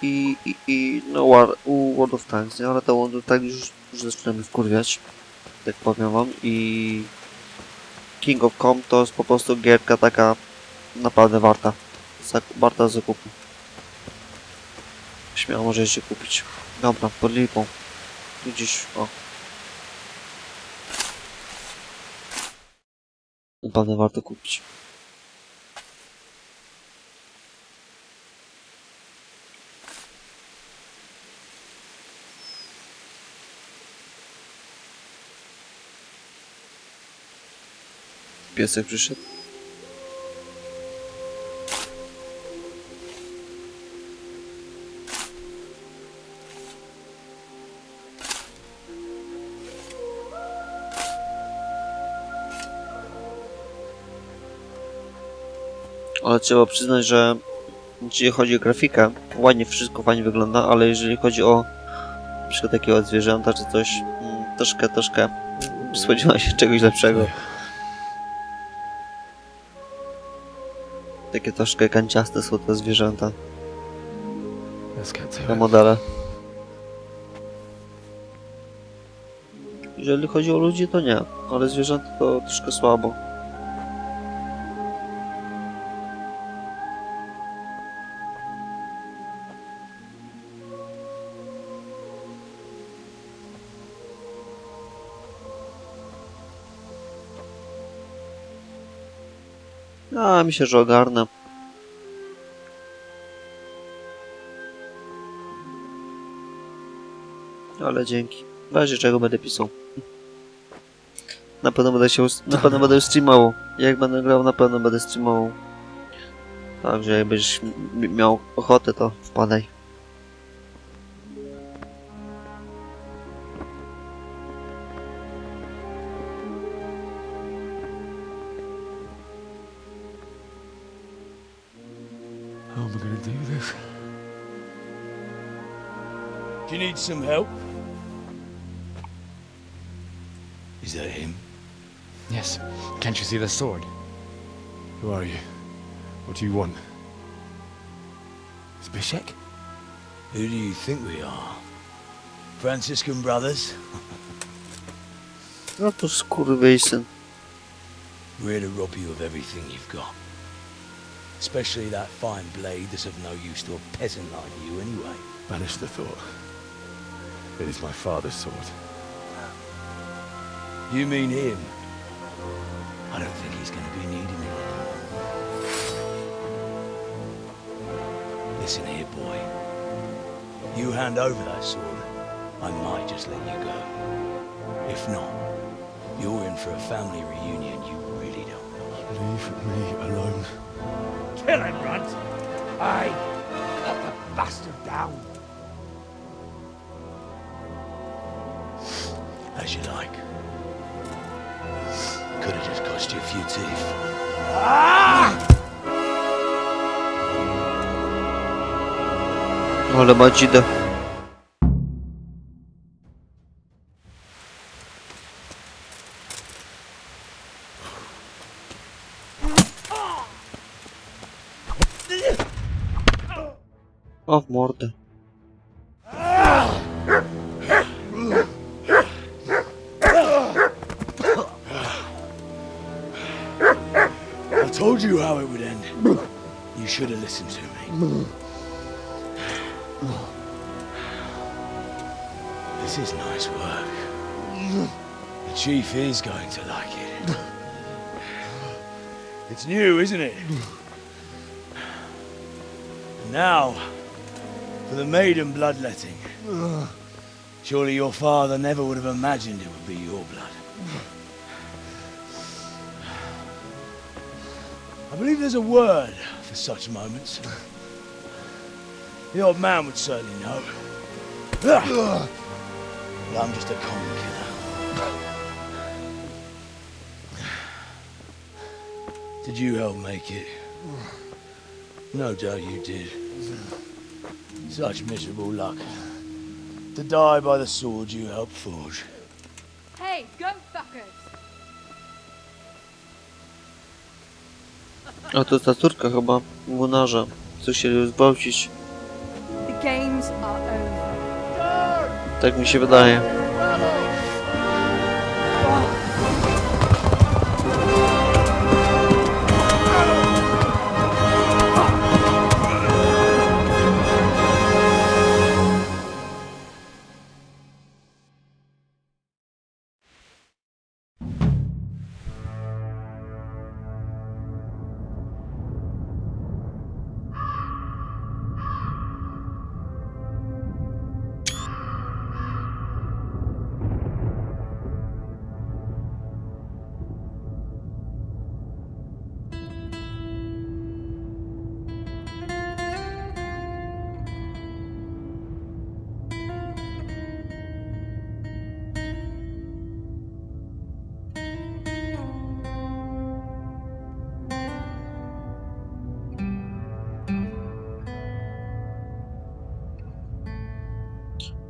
i no World of Tanks, nie? Ale to World of Tanks już zaczynamy wkurwiać. Tak powiem wam. I King.com to jest po prostu gierka taka naprawdę warta. Warta zakupu. Śmiało możecie kupić. Dobra, pod lipą. Tu gdzieś, o. Naprawdę warto kupić. Piesek przyszedł. Ale trzeba przyznać, że jeśli chodzi o grafikę, ładnie wszystko fajnie wygląda, ale jeżeli chodzi o na przykład takiego zwierzęta czy coś, troszkę spodziewałem się czegoś lepszego. Takie troszkę kanciaste są te zwierzęta. Te modele. Jeżeli chodzi o ludzi, to nie, ale zwierzęta to troszkę słabo. A, myślę, że ogarnę. Ale dzięki. W razie czego będę pisał. Na pewno będę streamował. Jak będę grał, na pewno będę streamował. Także jak będziesz miał ochotę, to wpadaj. How am I gonna do this? Do you need some help? Is that him? Yes. Can't you see the sword? Who are you? What do you want? Zbyszek? Who do you think we are? Franciscan brothers? No to skurwysyn. We're here to rob you of everything you've got. Especially that fine blade that's of no use to a peasant like you anyway. Banish the thought. It is my father's sword. You mean him? I don't think he's going to be needing it. Listen here, boy. You hand over that sword, I might just let you go. If not, you're in for a family reunion you really don't want. Leave me alone. Kill him, Runt! Aye! Cut the bastard down! As you like. Could have just cost you a few teeth. Ale Madzidę. O, w mordę. I told you how it would end. You should have listened to me. This is nice work. The chief is going to like it. It's new, isn't it? And now, for the maiden bloodletting. Surely your father never would have imagined it would be your blood. I believe there's a word for such moments. The old man would certainly know. But I'm just a common killer. Did you help make it? No doubt you did. Such miserable luck. To die by the sword you helped forge. Hey, go fuckers! A to ta córka chyba młynarza. Co chcieli zgwałcić. The games are over. Tak mi się wydaje.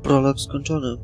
Prolog skończony.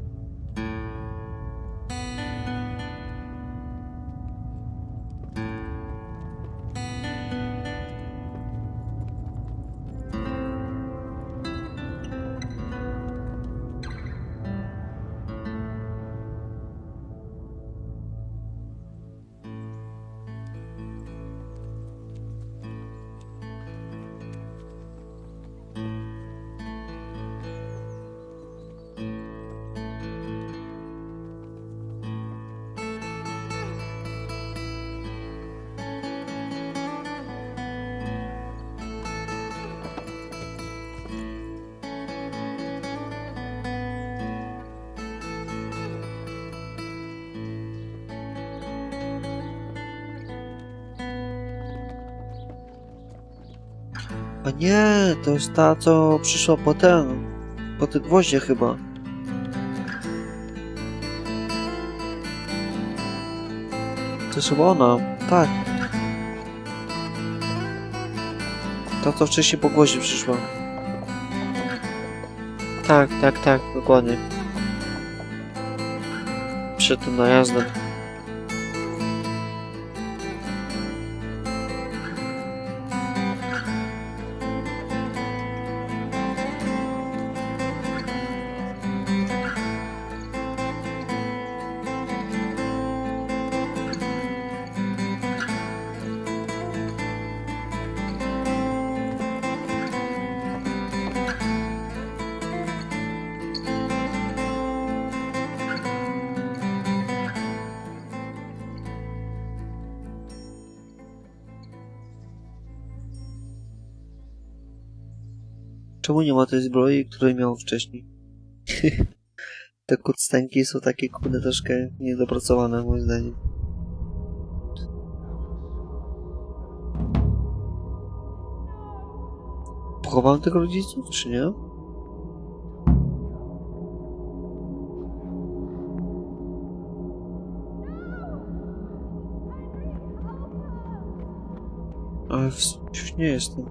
A nie, to jest ta, co przyszła po tych gwoździe chyba. To jest chyba ona, tak. Ta, co wcześniej po gwoździe przyszła. Tak, dokładnie. Przed tym najazdem. Czemu nie ma tej zbroi, której miał wcześniej? Te kuctańki są takie, kurde, troszkę niedopracowane, moim zdaniem. Pochowałem tych rodziców, czy nie? Ale w śnie jestem.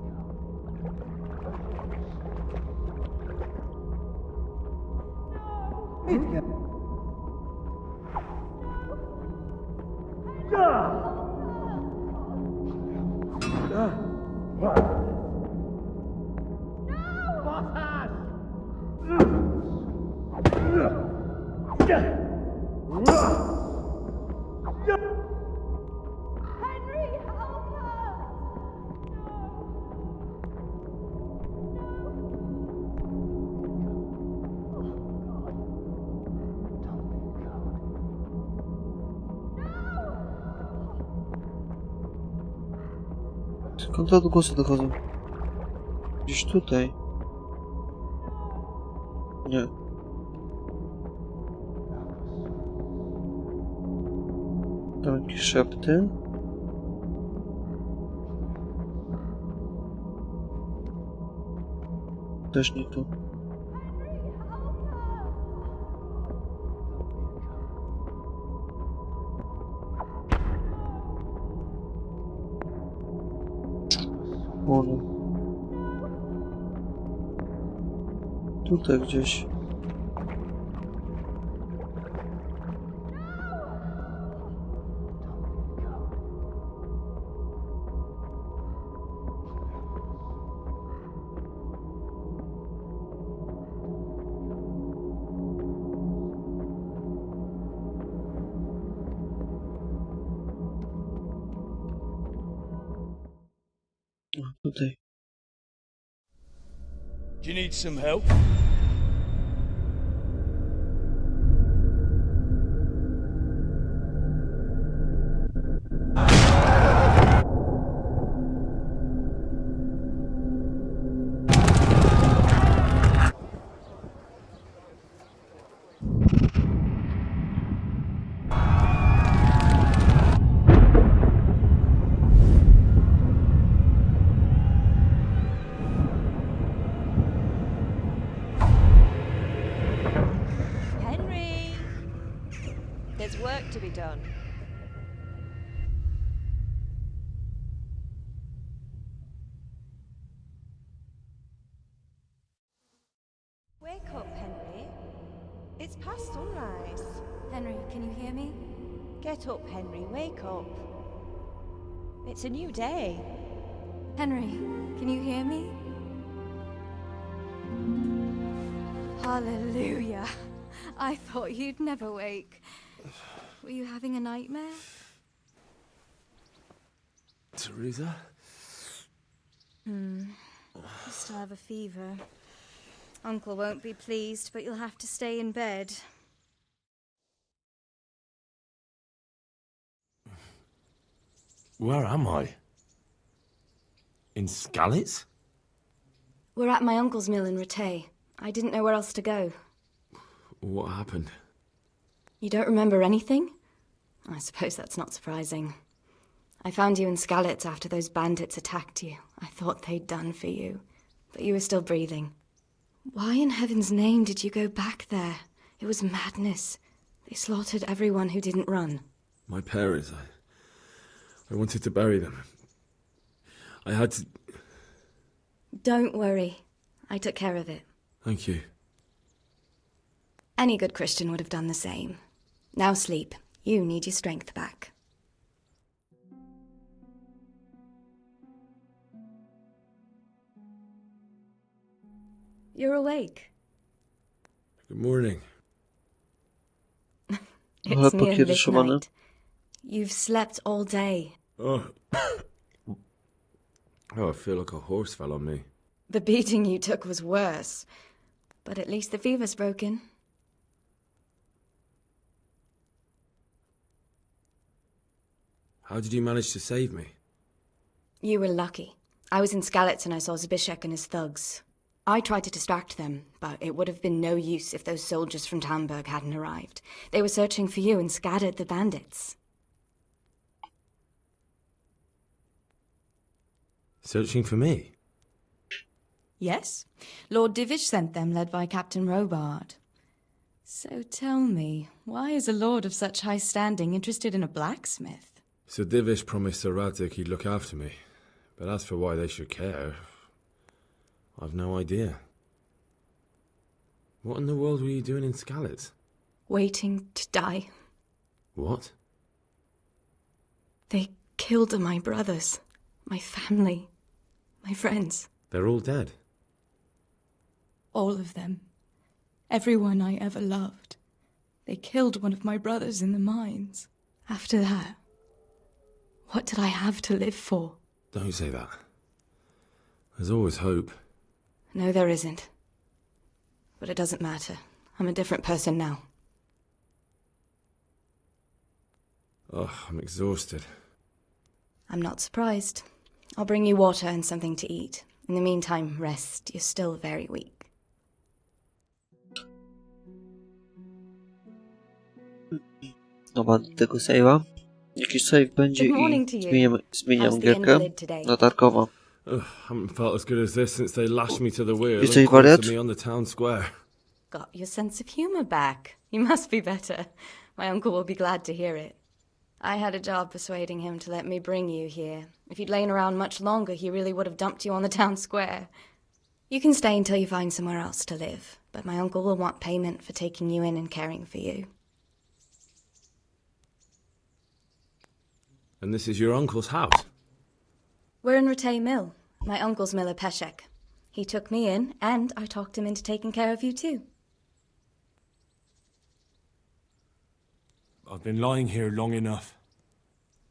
Skąd te odgłosy dochodzą? Gdzieś tutaj. Nie. Tam jakieś szepty. Też nie tu. Ono. Tutaj gdzieś. Tutaj. Do you need some help? There's work to be done. Wake up, Henry. It's past sunrise. Henry, can you hear me? Get up, Henry. Wake up. It's a new day. Henry, can you hear me? Hallelujah. I thought you'd never wake. Were you having a nightmare? Teresa? You still have a fever. Uncle won't be pleased, but you'll have to stay in bed. Where am I? In Skalitz? We're at my uncle's mill in Rattay. I didn't know where else to go. What happened? You don't remember anything? I suppose that's not surprising. I found you in Skalitz after those bandits attacked you. I thought they'd done for you, but you were still breathing. Why in heaven's name did you go back there? It was madness. They slaughtered everyone who didn't run. My parents, I wanted to bury them. I had to... Don't worry. I took care of it. Thank you. Any good Christian would have done the same. Now sleep. You need your strength back. You're awake. Good morning. It's near midnight. You've slept all day. Oh. Oh, I feel like a horse fell on me. The beating you took was worse. But at least the fever's broken. How did you manage to save me? You were lucky. I was in Skalitz and I saw Zbyszek and his thugs. I tried to distract them, but it would have been no use if those soldiers from Talmberg hadn't arrived. They were searching for you and scattered the bandits. Searching for me? Yes. Lord Divish sent them, led by Captain Robard. So tell me, why is a lord of such high standing interested in a blacksmith? Sir Divish promised Sir Radzig he'd look after me. But as for why they should care, I've no idea. What in the world were you doing in Skalitz? Waiting to die. What? They killed my brothers, my family, my friends. They're all dead. All of them. Everyone I ever loved. They killed one of my brothers in the mines. After that, what did I have to live for? Don't say that. There's always hope. No, there isn't. But it doesn't matter. I'm a different person now. Oh, I'm exhausted. I'm not surprised. I'll bring you water and something to eat. In the meantime, rest. You're still very weak. Dobra, do tego save'a. Jakiś save będzie i zmieniam gierkę latarkowo. Haven't felt as good as this since they lashed me to the wheel Jesteś and wariat? quartered me on the town square. Got your sense of humor back. You must be better. My uncle will be glad to hear it. I had a job persuading him to let me bring you here. If you'd lain around much longer, he really would have dumped you on the town square. You can stay until you find somewhere else to live, but my uncle will want payment for taking you in and caring for you. And this is your uncle's house? We're in Rattay Mill, my uncle's mill at Peshek. He took me in, and I talked him into taking care of you too. I've been lying here long enough.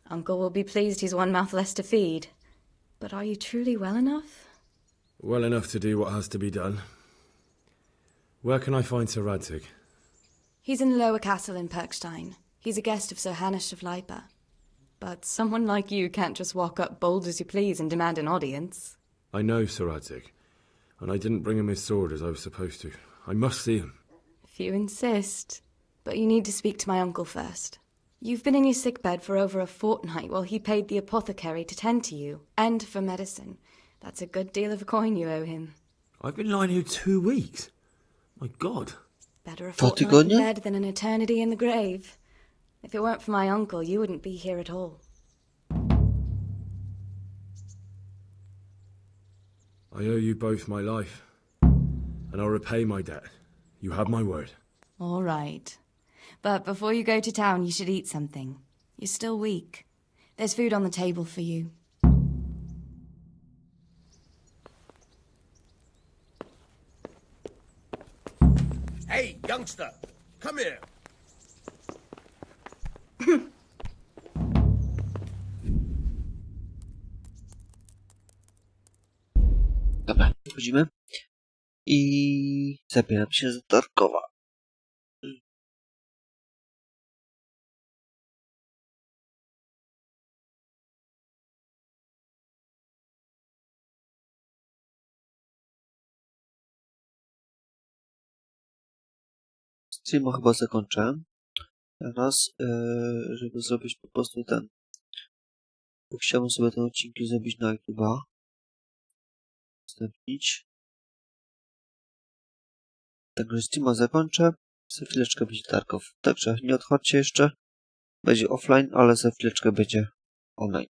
Uncle will be pleased he's one mouth less to feed. But are you truly well enough? Well enough to do what has to be done. Where can I find Sir Radzig? He's in the lower castle in Perkstein. He's a guest of Sir Hanush of Leipa. But someone like you can't just walk up bold as you please and demand an audience. I know Sir Radzig, and I didn't bring him his sword as I was supposed to. I must see him. If you insist. But you need to speak to my uncle first. You've been in your sickbed for over a fortnight while he paid the apothecary to tend to you, and for medicine. That's a good deal of coin you owe him. I've been lying here 2 weeks. My God. Better a fortnight in bed than an eternity in the grave. If it weren't for my uncle, you wouldn't be here at all. I owe you both my life, and I'll repay my debt. You have my word. All right. But before you go to town, you should eat something. You're still weak. There's food on the table for you. Hey, youngster, come here. Dobra, wchodzimy. I zabieram się za Tarkowa. Streama chyba zakończę. Teraz, żeby zrobić po prostu ten. Bo chciałbym sobie te odcinki zrobić na YouTube'a. Wstąpić. Także streama zakończę. Za chwileczkę będzie Tarkov. Także nie odchodźcie jeszcze. Będzie offline, ale za chwileczkę będzie online.